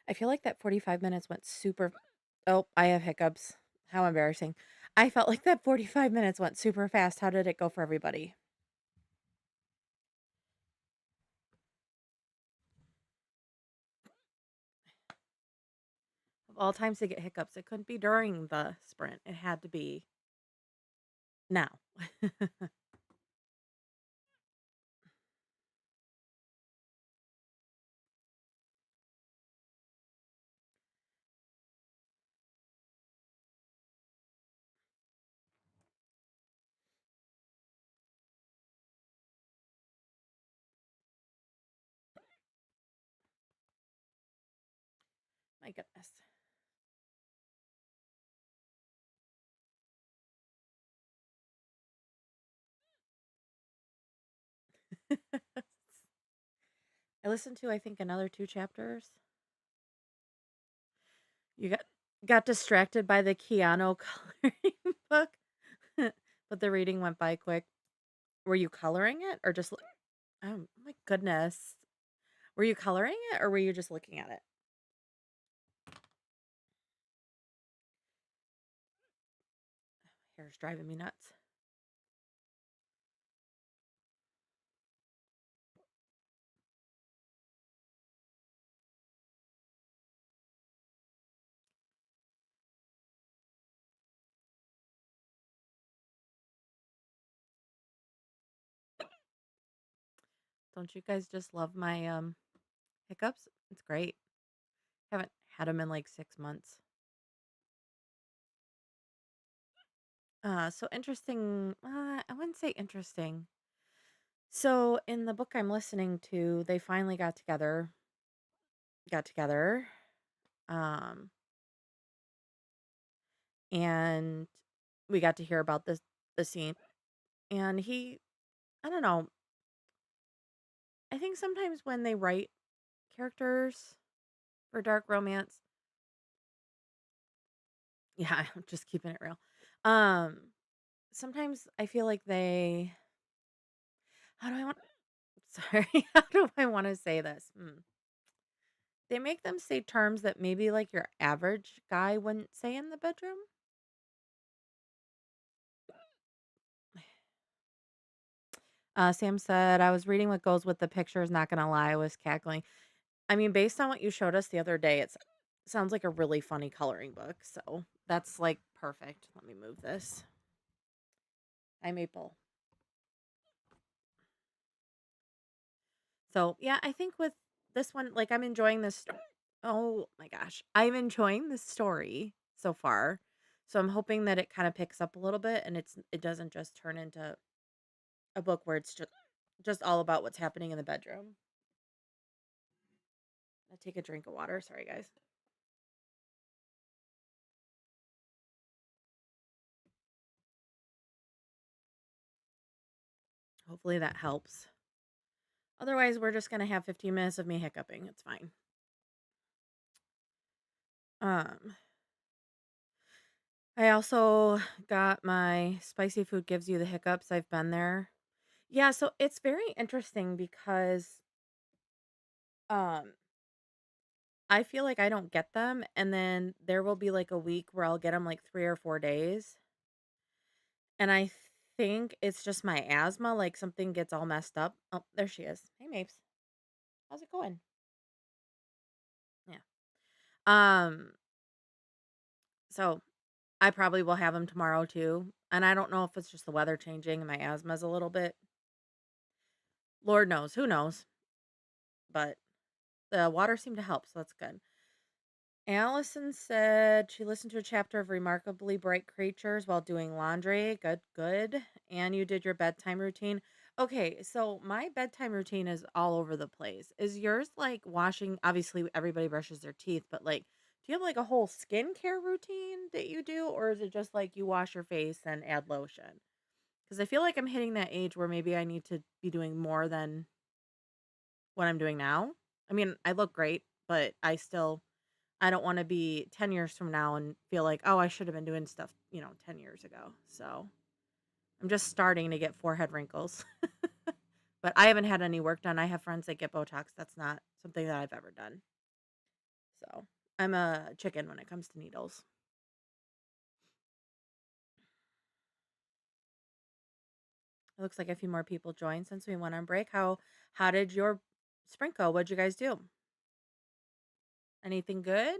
I feel like that 45 minutes went super. Oh, I have hiccups. How embarrassing. I felt like that 45 minutes went super fast. How did it go for everybody? Of all times to get hiccups, it couldn't be during the sprint. It had to be now. My goodness. I listened to, I think, another 2 chapters. You got distracted by the Keanu coloring book, but the reading went by quick. Were you coloring it or just oh my goodness. Were you coloring it or were you just looking at it? Hair's driving me nuts. Don't you guys just love my hiccups? It's great. Haven't had them in like 6 months. So interesting. I wouldn't say interesting. So in the book I'm listening to, they finally got together, um, and we got to hear about the scene. And I don't know. I think sometimes when they write characters for dark romance, yeah, I'm just keeping it real. Um, Sometimes I feel like how do I want, sorry, how do I want to say this? They make them say terms that maybe like your average guy wouldn't say in the bedroom. Sam said, I was reading what goes with the pictures, not gonna lie, I was cackling. I mean, based on what you showed us the other day, sounds like a really funny coloring book. So that's like perfect. Let me move this. Hi, Maple. So yeah, I think with this one, like I'm enjoying this. Oh my gosh, I'm enjoying this story so far. So I'm hoping that it kind of picks up a little bit and it doesn't just turn into a book where it's just all about what's happening in the bedroom. I take a drink of water. Sorry, guys. Hopefully that helps. Otherwise, we're just gonna have 15 minutes of me hiccuping. It's fine. Um, I also got my spicy food gives you the hiccups. I've been there. Yeah, so it's very interesting because um I feel like I don't get them and then there will be like a week where I'll get them like 3 or 4 days. And I think it's just my asthma, like something gets all messed up. Oh, there she is. Hey Mapes. How's it going? Yeah. Um so I probably will have them tomorrow too. And I don't know if it's just the weather changing and my asthma's a little bit. Lord knows, who knows? But the water seemed to help, so that's good. Allison said she listened to a chapter of Remarkably Bright Creatures while doing laundry. Good, good. And you did your bedtime routine. Okay, so my bedtime routine is all over the place. Is yours like washing? Obviously, everybody brushes their teeth, but like, do you have like a whole skincare routine that you do, or is it just like you wash your face and add lotion? Because I feel like I'm hitting that age where maybe I need to be doing more than what I'm doing now. I mean, I look great, but I don't wanna be 10 years from now and feel like, "Oh, I should have been doing stuff, 10 years ago." So, I'm just starting to get forehead wrinkles. But I haven't had any work done. I have friends that get Botox. That's not something that I've ever done. So I'm a chicken when it comes to needles. It looks like a few more people joined since we went on break. How did your sprint go? What'd you guys do? Anything good?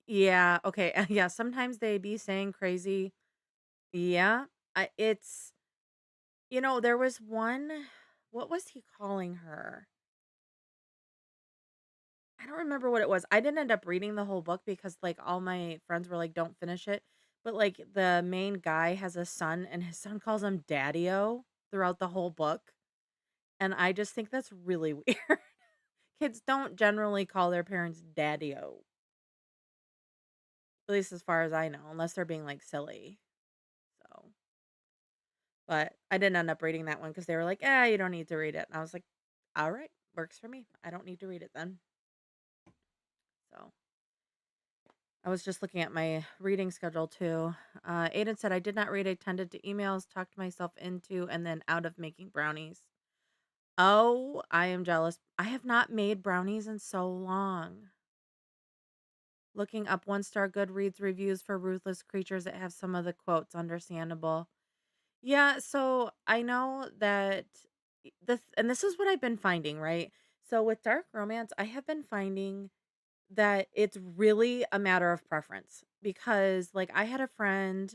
Yeah. Okay. Yeah. Sometimes they be saying crazy. Yeah. It's there was one. What was he calling her? I don't remember what it was. I didn't end up reading the whole book because like all my friends were like, "Don't finish it." But like the main guy has a son, and his son calls him Daddy-O throughout the whole book, and I just think that's really weird. Kids don't generally call their parents Daddy-O, at least as far as I know, unless they're being like silly. So, but I didn't end up reading that one because they were like, you don't need to read it." And I was like, "All right, works for me. I don't need to read it then." So. I was just looking at my reading schedule too. Aiden said, I did not read. I tended to emails, talked myself into, and then out of making brownies. Oh, I am jealous. I have not made brownies in so long. Looking up 1-star Goodreads reviews for Ruthless Creatures that have some of the quotes understandable. Yeah, so I know that and this is what I've been finding, right? So with dark romance, I have been finding that it's really a matter of preference because like I had a friend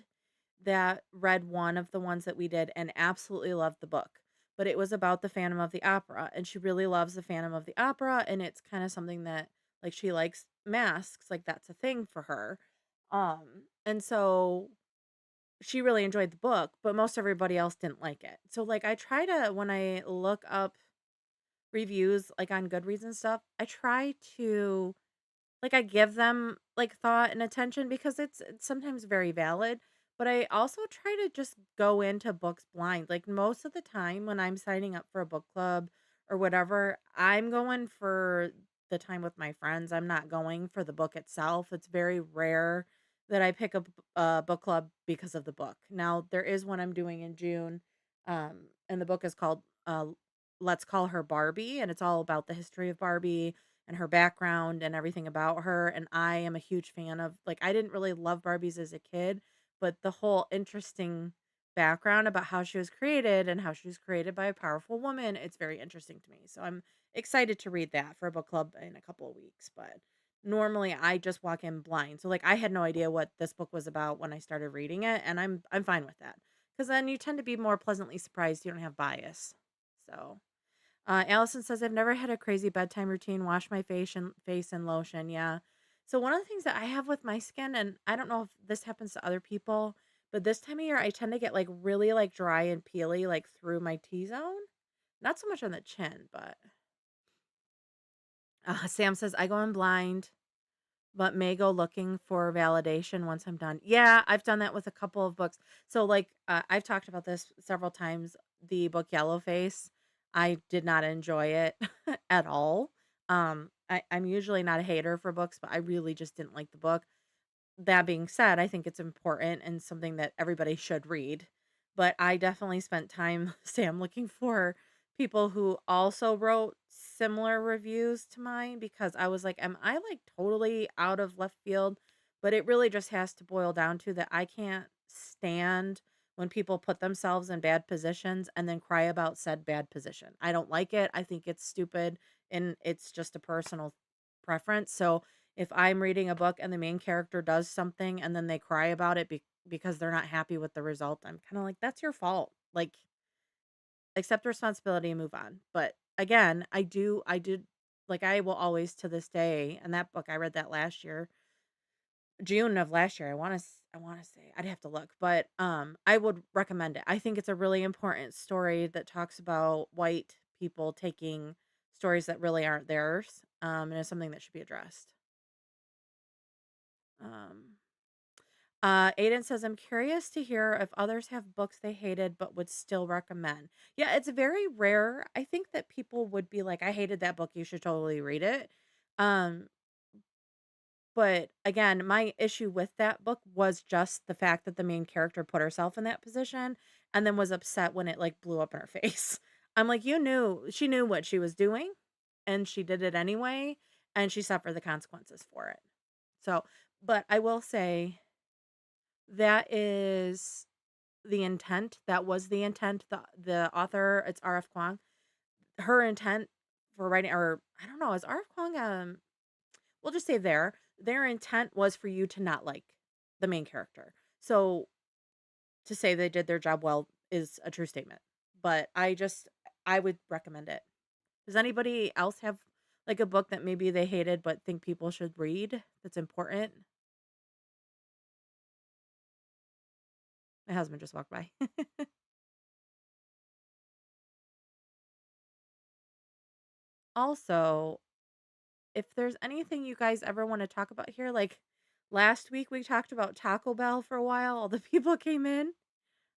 that read one of the ones that we did and absolutely loved the book. But it was about the Phantom of the Opera and she really loves the Phantom of the Opera and it's kind of something that like she likes masks, like that's a thing for her. And so she really enjoyed the book, but most everybody else didn't like it. So like I try to when I look up reviews like on Goodreads and stuff, I try to like, I give them, like, thought and attention because it's sometimes very valid, but I also try to just go into books blind. Like, most of the time when I'm signing up for a book club or whatever, I'm going for the time with my friends. I'm not going for the book itself. It's very rare that I pick a book club because of the book. Now, there is one I'm doing in June, and the book is called Let's Call Her Barbie, and it's all about the history of Barbie and her background and everything about her. And I am a huge fan of like I didn't really love Barbies as a kid, but the whole interesting background about how she was created and how she was created by a powerful woman, it's very interesting to me. So I'm excited to read that for a book club in a couple of weeks. But normally I just walk in blind. So like I had no idea what this book was about when I started reading it, and I'm fine with that. Because then you tend to be more pleasantly surprised. You don't have bias. So Allison says, I've never had a crazy bedtime routine, wash my face and lotion. Yeah. So one of the things that I have with my skin, and I don't know if this happens to other people, but this time of year I tend to get like really like dry and peely like through my T zone. Not so much on the chin, but Sam says I go in blind, but may go looking for validation once I'm done. Yeah, I've done that with a couple of books. So like I've talked about this several times. The book Yellowface, I did not enjoy it at all. I'm usually not a hater for books, but I really just didn't like the book. That being said, I think it's important and something that everybody should read. But I definitely spent time, Sam, looking for people who also wrote similar reviews to mine because I was like, am I like totally out of left field? But it really just has to boil down to that I can't stand when people put themselves in bad positions and then cry about said bad position. I don't like it. I think it's stupid and it's just a personal preference. So if I'm reading a book and the main character does something and then they cry about it because they're not happy with the result, I'm kind of like, that's your fault. Like, accept responsibility and move on. But again, I did, like, I will always to this day, and that book, I read that last year, June of last year. I want to say, I'd have to look, but I would recommend it. I think it's a really important story that talks about white people taking stories that really aren't theirs, and it's something that should be addressed. Um, Aiden says, I'm curious to hear if others have books they hated but would still recommend. Yeah, it's very rare. I think that people would be like, I hated that book. You should totally read it. Um, but again, my issue with that book was just the fact that the main character put herself in that position. and then was upset when it, like, blew up in her face. I'm like, "You knew she knew what she was doing, and she did it anyway, and she suffered the consequences for it." So, but I will say that is the intent. That was the intent. The author, it's R.F. Kuang. Her intent for writing, or I don't know, is R.F. Kuang, we'll just say their intent was for you to not like the main character. So to say they did their job well is a true statement. But I would recommend it. Does anybody else have like a book that maybe they hated but think people should read that's important? My husband just walked by. Also, if there's anything you guys ever want to talk about here, like last week we talked about Taco Bell for a while, all the people came in.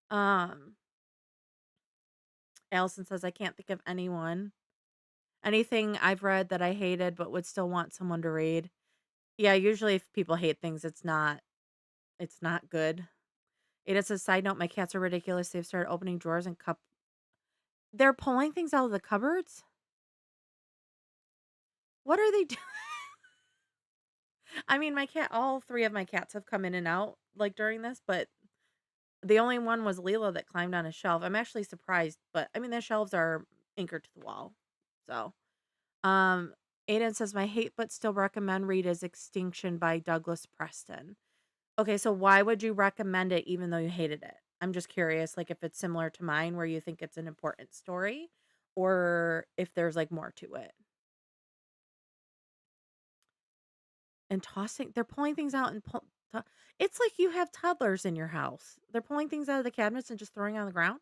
Um, Allison says I can't think of anything I've read that I hated but would still want someone to read. Yeah, usually if people hate things, it's not good. It is a side note, my cats are ridiculous. They've started opening drawers and they're pulling things out of the cupboards. What are they doing? I mean, all three of my cats have come in and out like during this, but the only one was Lila that climbed on a shelf. I'm actually surprised, but I mean the shelves are anchored to the wall. So, um Aiden says my hate but still recommend read is Extinction by Douglas Preston. Okay, so why would you recommend it even though you hated it? I'm just curious, like if it's similar to mine where you think it's an important story or if there's like more to it. And they're pulling things out and it's like you have toddlers in your house. They're pulling things out of the cabinets and just throwing on the ground.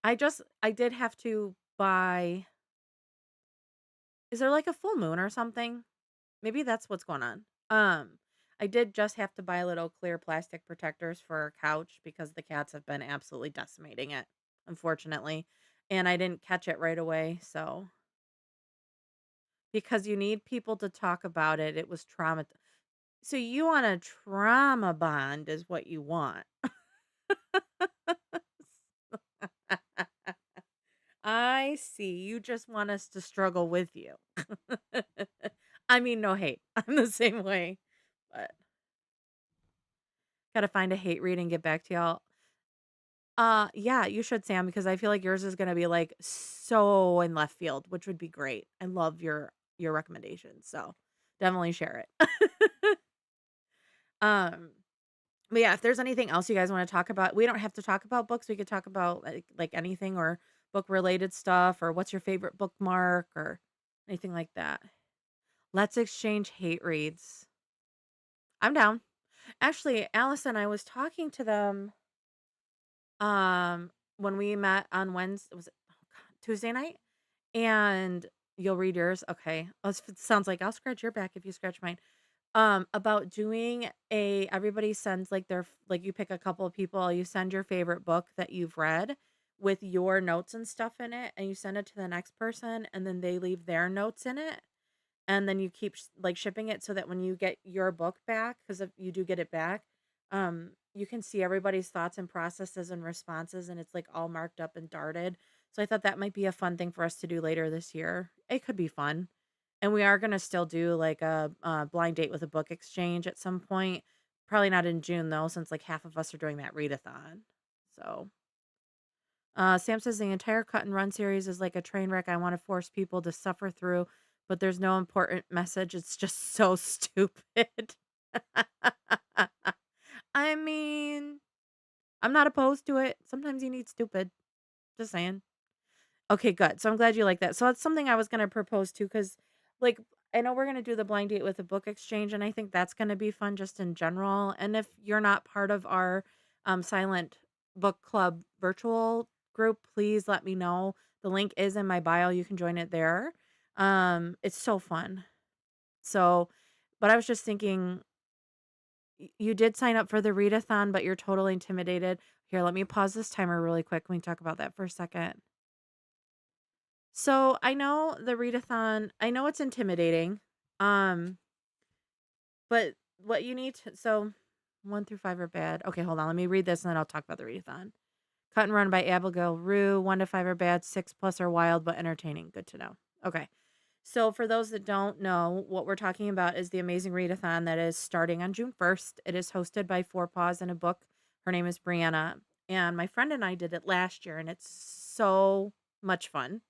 I did have to buy, is there like a full moon or something? Maybe that's what's going on. I did just have to buy little clear plastic protectors for our couch because the cats have been absolutely decimating it, unfortunately. And I didn't catch it right away, so because you need people to talk about it, it was trauma. So you want a trauma bond is what you want. I see. You just want us to struggle with you. I mean, no hate. I'm the same way. But gotta find a hate read and get back to y'all. Yeah, you should, Sam, because I feel like yours is gonna be like so in left field, which would be great. I love your recommendations. So definitely share it. um but yeah, if there's anything else you guys want to talk about, we don't have to talk about books. We could talk about like anything or book related stuff or what's your favorite bookmark or anything like that. Let's exchange hate reads. I'm down. Actually, Allison, I was talking to them when we met on Wednesday, was it, oh God, Tuesday night? And you'll read yours. Okay. It sounds like I'll scratch your back if you scratch mine. About doing everybody sends like like you pick a couple of people, you send your favorite book that you've read with your notes and stuff in it, and you send it to the next person, and then they leave their notes in it, and then you keep like shipping it so that when you get your book back, because if you do get it back, you can see everybody's thoughts and processes and responses, and it's like all marked up and darted. So I thought that might be a fun thing for us to do later this year. It could be fun. And we are gonna still do like a blind date with a book exchange at some point. Probably not in June though, since like half of us are doing that readathon. So, Sam says the entire cut and run series is like a train wreck. I want to force people to suffer through, but there's no important message. It's just so stupid. I mean, I'm not opposed to it. Sometimes you need stupid. Just saying. Okay, good. So I'm glad you like that. So it's something I was gonna propose to because, like, I know we're gonna do the blind date with a book exchange, and I think that's gonna be fun just in general. And if you're not part of our silent book club virtual group, please let me know. The link is in my bio. You can join it there. It's so fun. So, but I was just thinking, you did sign up for the readathon, but you're totally intimidated. Here, let me pause this timer really quick. Can we talk about that for a second? So I know the readathon, I know it's intimidating. Um, but what you need to, so 1 through 5 are bad. Okay, hold on. Let me read this and then I'll talk about the readathon. Cut and Run by Abigail Rue. 1 to 5 are bad. 6 plus are wild but entertaining. Good to know. Okay. So for those that don't know, what we're talking about is the Amazing Readathon that is starting on June 1st. It is hosted by Four Paws and a book. Her name is Brianna. And my friend and I did it last year and it's so much fun.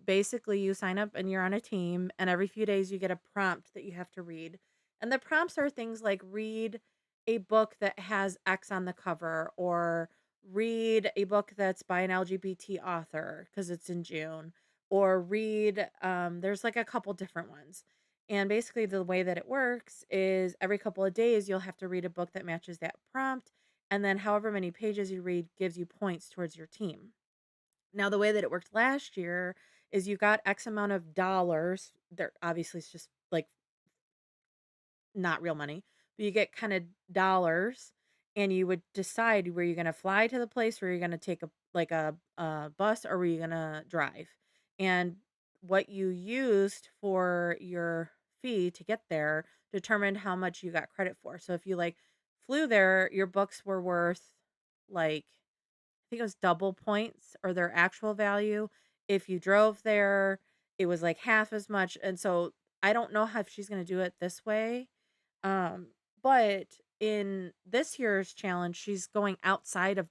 Basically you sign up and you're on a team and every few days you get a prompt that you have to read. And the prompts are things like read a book that has X on the cover or read a book that's by an LGBT author because it's in June or read there's like a couple different ones. And basically the way that it works is every couple of days you'll have to read a book that matches that prompt and then however many pages you read gives you points towards your team. Now, the way that it worked last year is you got X amount of dollars. There obviously it's just like not real money, but you get kind of dollars and you would decide were you going to fly to the place, were you going to take a bus or were you going to drive? And what you used for your fee to get there determined how much you got credit for. So if you like flew there, your books were worth like I think it was double points or their actual value. If you drove there, it was like half as much. And so I don't know how if she's going to do it this way. Um, but in this year's challenge, she's going outside of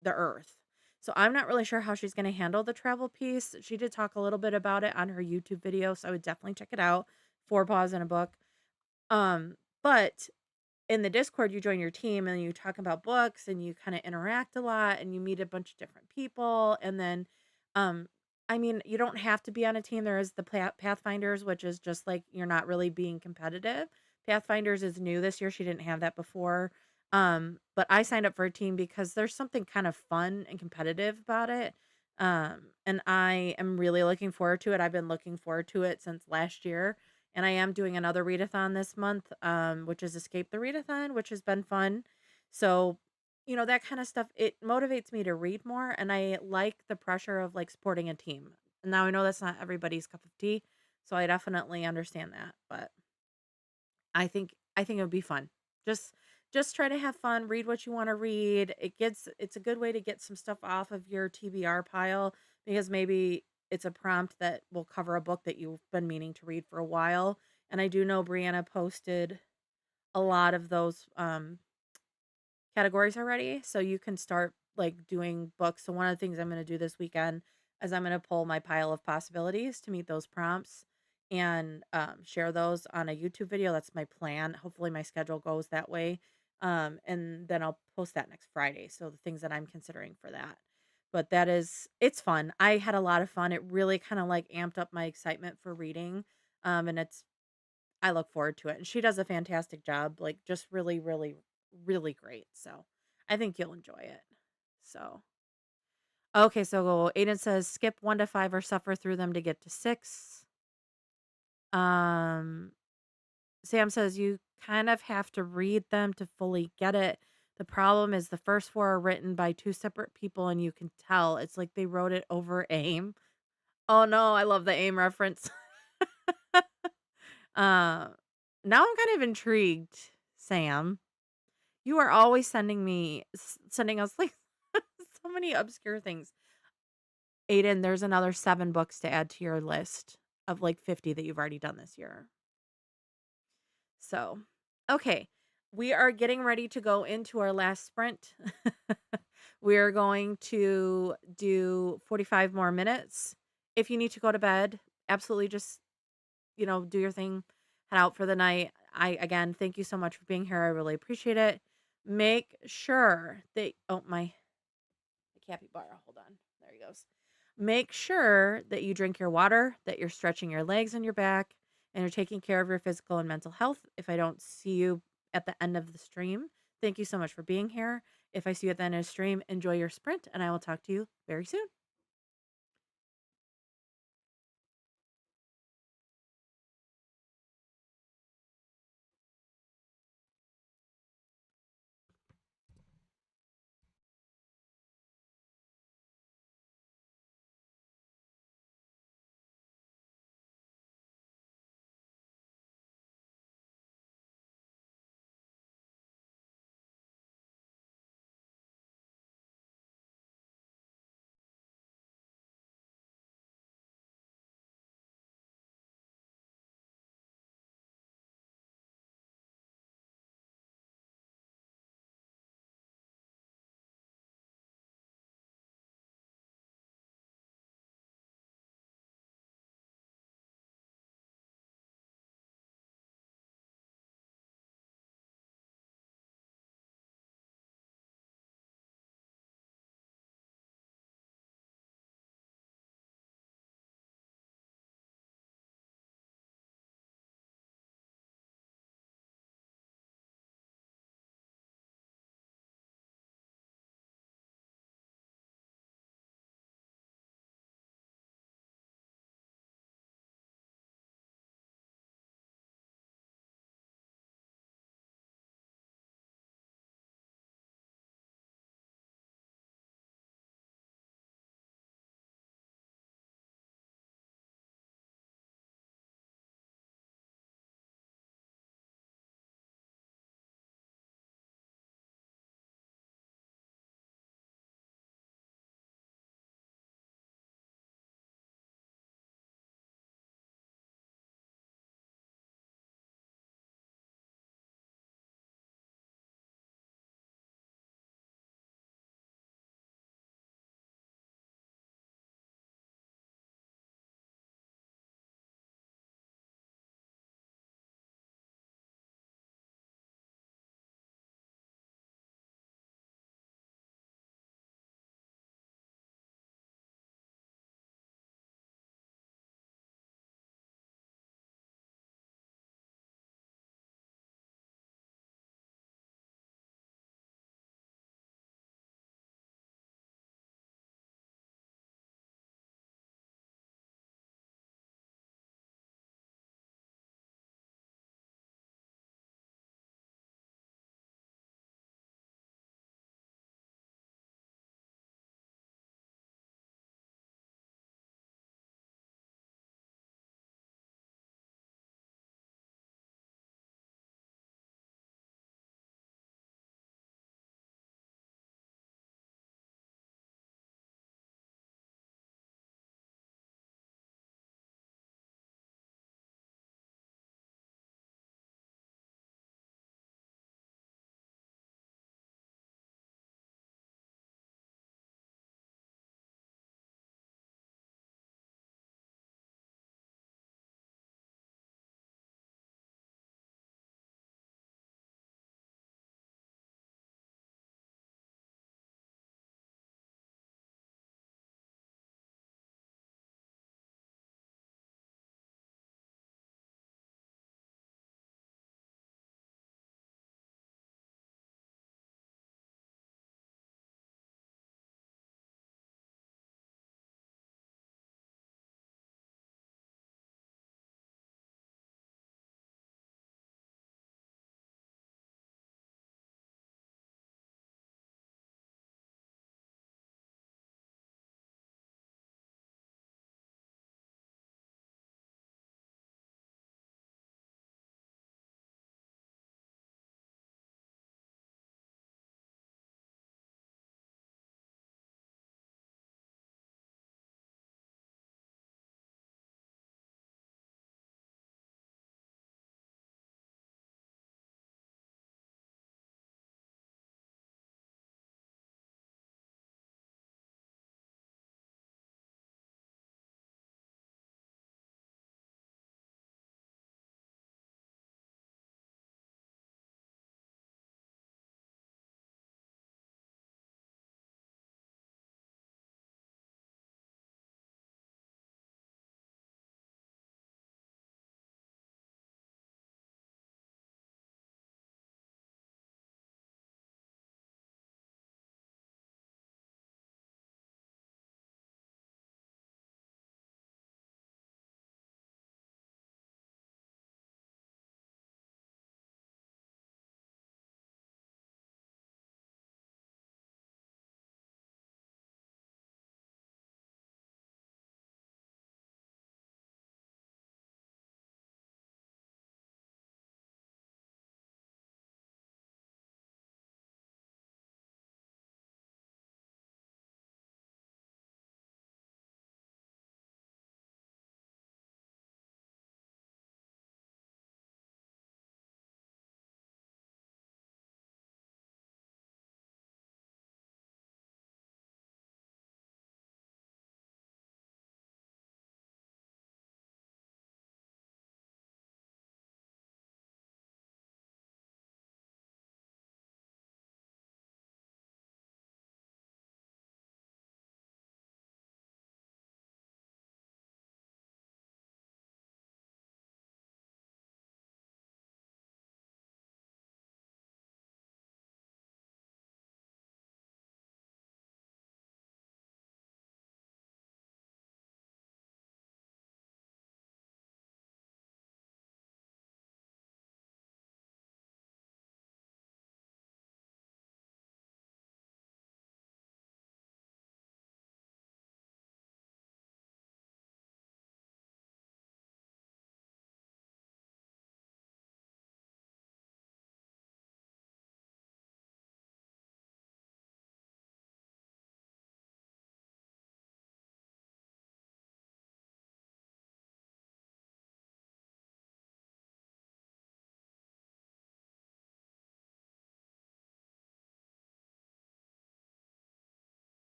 the earth. So I'm not really sure how she's going to handle the travel piece. She did talk a little bit about it on her YouTube video, so I would definitely check it out. Four paws in a book. But in the Discord, you join your team and you talk about books and you kind of interact a lot and you meet a bunch of different people. And then, um, I mean, you don't have to be on a team. There is the Pathfinders, which is just like you're not really being competitive. Pathfinders is new this year. She didn't have that before. But I signed up for a team because there's something kind of fun and competitive about it. And I am really looking forward to it. I've been looking forward to it since last year and I am doing another readathon this month, which is Escape the Readathon, which has been fun. So, that kind of stuff, it motivates me to read more. And I like the pressure of like supporting a team. Now I know that's not everybody's cup of tea. So I definitely understand that. But I think it would be fun. Just just try to have fun, read what you want to read. It's a good way to get some stuff off of your TBR pile because maybe it's a prompt that will cover a book that you've been meaning to read for a while. And I do know Brianna posted a lot of those categories already, so you can start like doing books. So one of the things I'm going to do this weekend is I'm going to pull my pile of possibilities to meet those prompts and share those on a YouTube video. That's my plan. Hopefully my schedule goes that way. And then I'll post that next Friday. So the things that I'm considering for that. But it's fun. I had a lot of fun. It really kind of like amped up my excitement for reading. And I look forward to it. And she does a fantastic job, like just really, really, really great. So I think you'll enjoy it. So, okay. So Aiden says skip 1 to 5 or suffer through them to get to 6. Um, Sam says you kind of have to read them to fully get it. The problem is the first 4 are written by 2 separate people and you can tell it's like they wrote it over AIM. Oh no, I love the AIM reference. uh, now I'm kind of intrigued, Sam. You are always sending us, like, so many obscure things. Aiden, there's another 7 books to add to your list of, like, 50 that you've already done this year. So, okay. We are getting ready to go into our last sprint. We are going to do 45 more minutes. If you need to go to bed, absolutely just, do your thing, head out for the night. Again, thank you so much for being here. I really appreciate it. Make sure that oh my capybara, hold on. There he goes. Make sure that you drink your water, that you're stretching your legs and your back, and you're taking care of your physical and mental health. If I don't see you at the end of the stream, thank you so much for being here. If I see you at the end of the stream, enjoy your sprint, and I will talk to you very soon.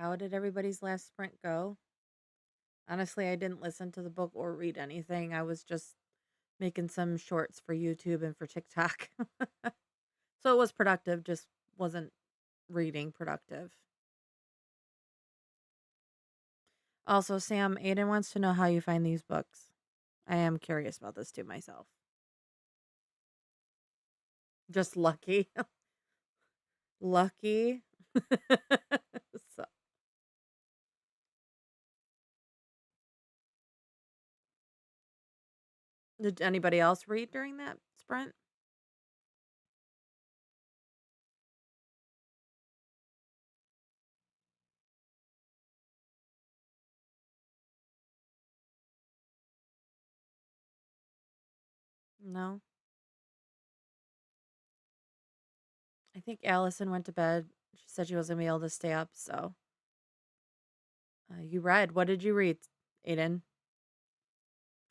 How did everybody's last sprint go? Honestly, I didn't listen to the book or read anything. I was just making some shorts for YouTube and for TikTok. So it was productive, just wasn't reading productive. Also, Sam, Aiden wants to know how you find these books. I am curious about this too myself. Just lucky. Lucky. So, did anybody else read during that sprint? No. I think Allison went to bed. She said she wasn't gonna be able to stay up. So, you read. What did you read, Aiden?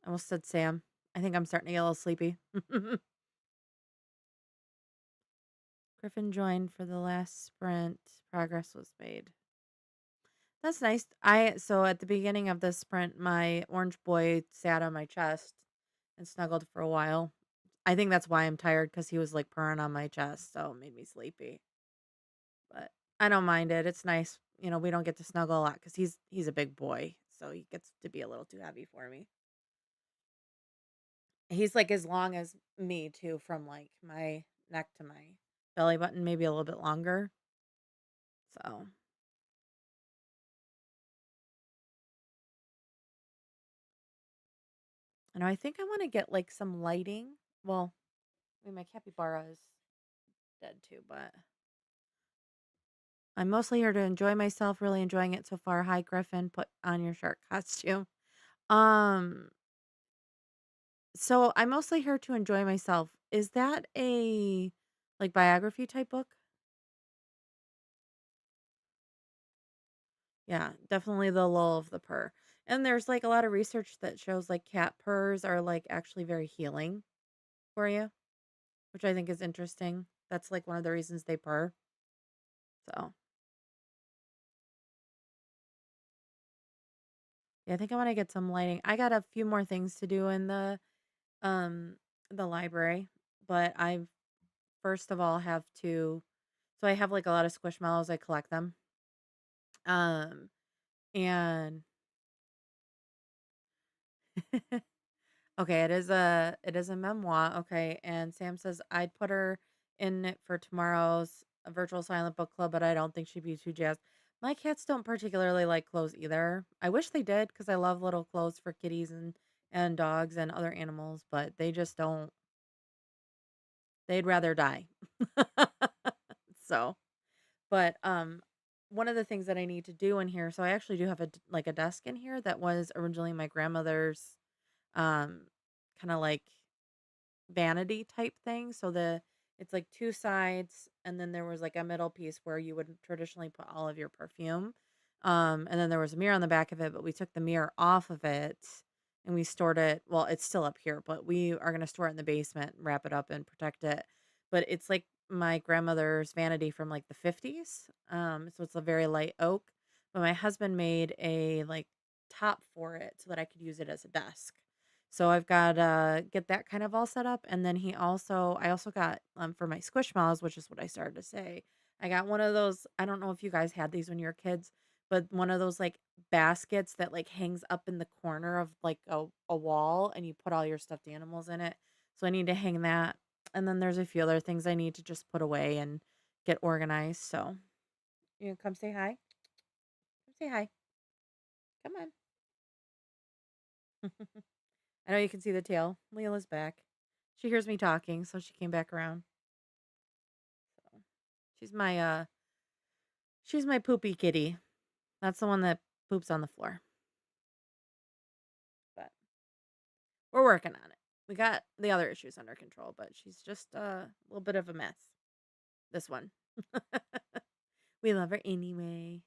I almost said Sam. I think I'm starting to get a little sleepy. Griffin joined for the last sprint. Progress was made. That's nice. So at the beginning of this sprint, my orange boy sat on my chest and snuggled for a while. I think that's why I'm tired because he was like purring on my chest, so it made me sleepy. But I don't mind it. It's nice. We don't get to snuggle a lot because he's a big boy, so he gets to be a little too heavy for me. He's like as long as me too, from like my neck to my belly button, maybe a little bit longer. So I think I want to get like some lighting. Well, I mean my capybara is dead too, but I'm mostly here to enjoy myself, really enjoying it so far. Hi Griffin, put on your shark costume. Um so I'm mostly here to enjoy myself. Is that a like biography type book? Yeah, definitely the lull of the purr. And there's like a lot of research that shows like cat purrs are like actually very healing for you, which I think is interesting. That's like one of the reasons they purr. So yeah, I think I want to get some lighting. I got a few more things to do in um the library, but I first of all have to so I have like a lot of squishmallows, I collect them. Um and okay, it is a memoir. Okay, and Sam says I'd put her in it for tomorrow's virtual silent book club, but I don't think she'd be too jazzed. My cats don't particularly like clothes either. I wish they did because I love little clothes for kitties and dogs and other animals, but they just don't. They'd rather die. So, but one of the things that I need to do in here, so I actually do have like a desk in here that was originally my grandmother's um kind of like vanity type thing. So it's like two sides and then there was like a middle piece where you would traditionally put all of your perfume. And then there was a mirror on the back of it, but we took the mirror off of it and we stored it. Well, it's still up here, but we are going to store it in the basement, wrap it up and protect it. But it's like my grandmother's vanity from like the 50s. So it's a very light oak. But my husband made a like top for it so that I could use it as a desk. So I've got get that kind of all set up, and then I also got for my Squishmallows, which is what I started to say. I got one of those. I don't know if you guys had these when you were kids, but one of those like baskets that like hangs up in the corner of like a wall, and you put all your stuffed animals in it. So I need to hang that, and then there's a few other things I need to just put away and get organized. So you come say hi. Come say hi. Come on. I know you can see the tail. Leela's back. She hears me talking, so she came back around. So she's my poopy kitty. That's the one that poops on the floor. But we're working on it. We got the other issues under control, but she's just a little bit of a mess. This one. We love her anyway.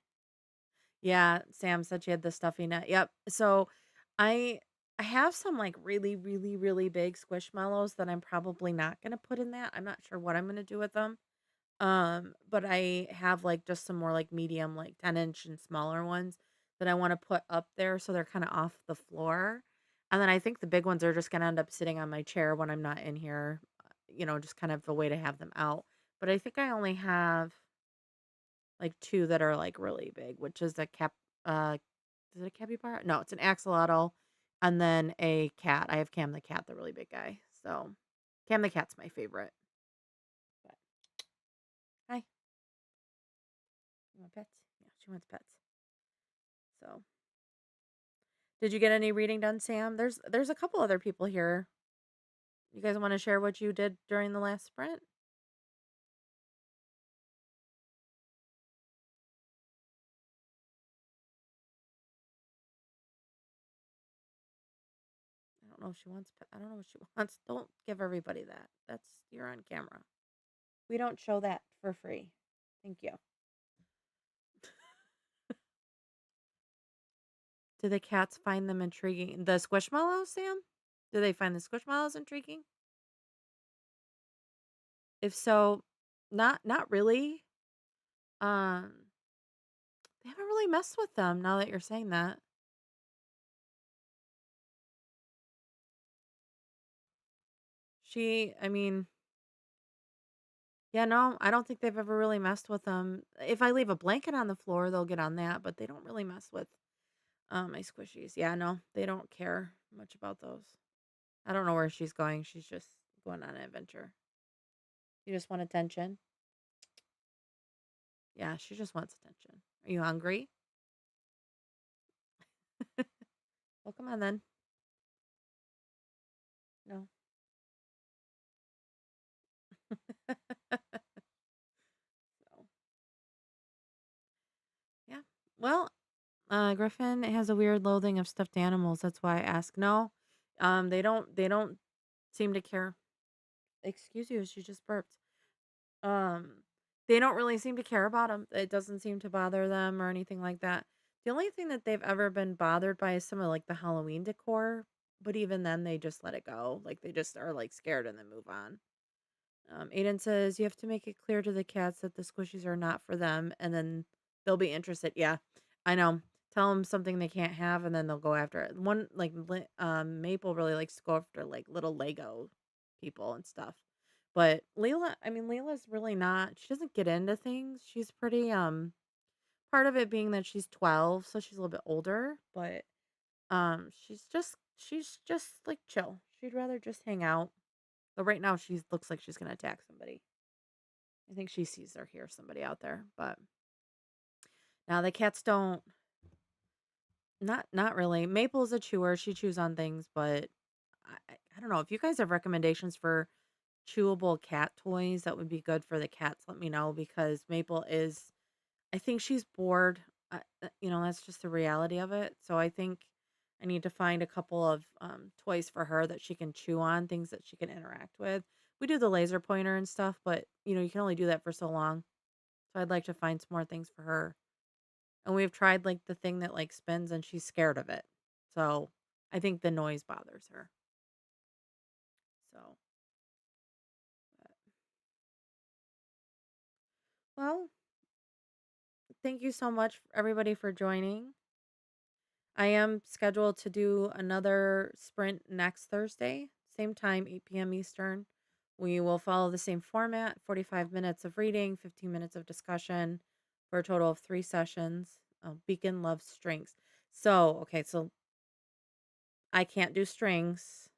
Yeah, Sam said she had the stuffy net. Yep. So I I have some like really, really, really big squishmallows that I'm probably not gonna put in that. I'm not sure what I'm gonna do with them. But I have like just some more like medium, like 10-inch and smaller ones that I want to put up there so they're kind of off the floor. And then I think the big ones are just going to end up sitting on my chair when I'm not in here, just kind of a way to have them out. But I think I only have like two that are like really big, which is a uh is it a capybara? No, it's an axolotl and then a cat. I have Cam the cat, the really big guy. So Cam the cat's my favorite. But hi, you want pets? Yeah, she wants pets. So did you get any reading done, Sam? There's a couple other people here. You guys want to share what you did during the last sprint? I don't know if she wants I don't know what she wants. Don't give everybody that. That's you're on camera. We don't show that for free. Thank you. Do the cats find them intriguing? The squishmallows, Sam? Do they find the squishmallows intriguing? If so, not really. Um, they haven't really messed with them now that you're saying that. I mean, yeah, no, I don't think they've ever really messed with them. If I leave a blanket on the floor, they'll get on that, but they don't really mess with my squishies. Yeah, no, they don't care much about those. I don't know where she's going. She's just going on an adventure. You just want attention. Yeah, she just wants attention. Are you hungry? Well, come on then. No. So, yeah. Well, Griffin has a weird loathing of stuffed animals. That's why I ask. No, they don't seem to care. Excuse you, she just burped. Um, they don't really seem to care about them. It doesn't seem to bother them or anything like that. The only thing that they've ever been bothered by is some of like the Halloween decor, but even then they just let it go. Like they just are like scared and then move on. Aiden says you have to make it clear to the cats that the squishies are not for them, and then they'll be interested. Yeah, I know. Tell them something they can't have, and then they'll go after it. One like Maple really likes to go after like little Lego people and stuff. But Leela, I mean, Leila's really not. She doesn't get into things. She's pretty part of it being that she's 12, so she's a little bit older. But she's just like chill. She'd rather just hang out. But right now, she looks like she's gonna attack somebody. I think she sees or hears somebody out there. But now the cats don't. Not really. Maple's a chewer. She chews on things, but I don't know if you guys have recommendations for chewable cat toys that would be good for the cats. Let me know because Maple is. I think she's bored. That's just the reality of it. So I think I need to find a couple of toys for her that she can chew on, things that she can interact with. We do the laser pointer and stuff, but you can only do that for so long. So I'd like to find some more things for her. And we've tried like the thing that like spins and she's scared of it. So I think the noise bothers her. So, but- well, thank you so much everybody for joining. I am scheduled to do another sprint next Thursday, same time, 8 p.m. Eastern. We will follow the same format 45 minutes of reading, 15 minutes of discussion for a total of 3 sessions. Beacon loves strings. So I can't do strings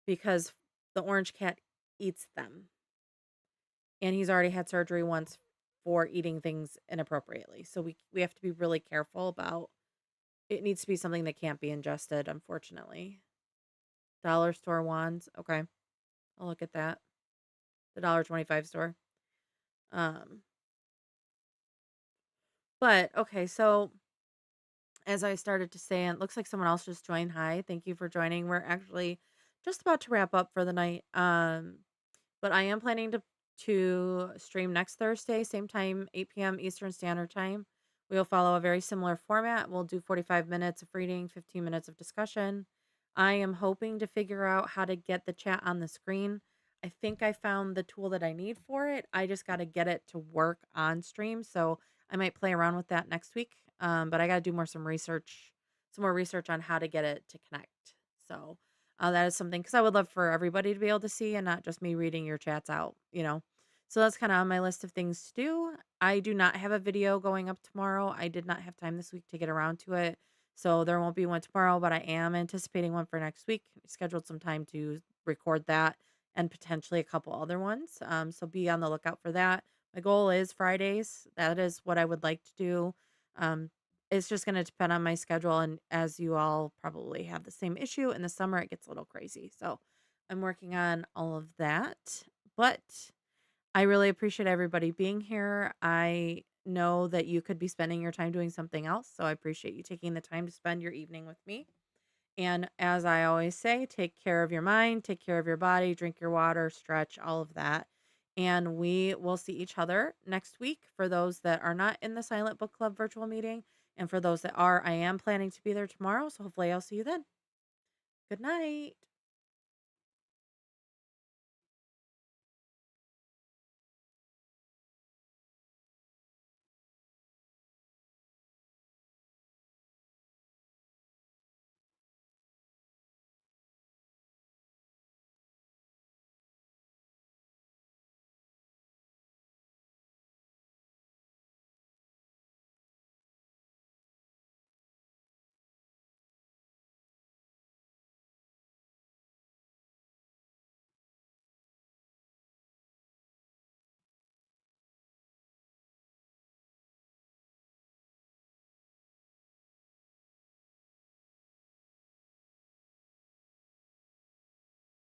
because the orange cat eats them. And he's already had surgery once for eating things inappropriately. So we have to be really careful about it needs to be something that can't be ingested, unfortunately. Dollar store wands. Okay. I'll look at that. The $1.25 store. Um, but okay, so as I started to say, and it looks like someone else just joined. Hi, thank you for joining. We're actually just about to wrap up for the night. But I am planning to stream next Thursday, same time, 8 p.m. Eastern Standard Time. We will follow a very similar format. We'll do 45 minutes of reading, 15 minutes of discussion. I am hoping to figure out how to get the chat on the screen. I think I found the tool that I need for it. I just got to get it to work on stream. So I might play around with that next week. But I got to do some more research on how to get it to connect. So that is something because I would love for everybody to be able to see and not just me reading your chats out, you know. So that's kind of on my list of things to do. I do not have a video going up tomorrow. I did not have time this week to get around to it. So there won't be one tomorrow, but I am anticipating one for next week. Scheduled some time to record that and potentially a couple other ones. So be on the lookout for that. My goal is Fridays. That is what I would like to do. Um, it's just going to depend on my schedule. And as you all probably have the same issue, in the summer it gets a little crazy. So I'm working on all of that. But I really appreciate everybody being here. I know that you could be spending your time doing something else. So I appreciate you taking the time to spend your evening with me. And as I always say, take care of your mind, take care of your body, drink your water, stretch, all of that. And we will see each other next week for those that are not in the Silent Book Club virtual meeting. And for those that are, I am planning to be there tomorrow. So hopefully I'll see you then. Good night.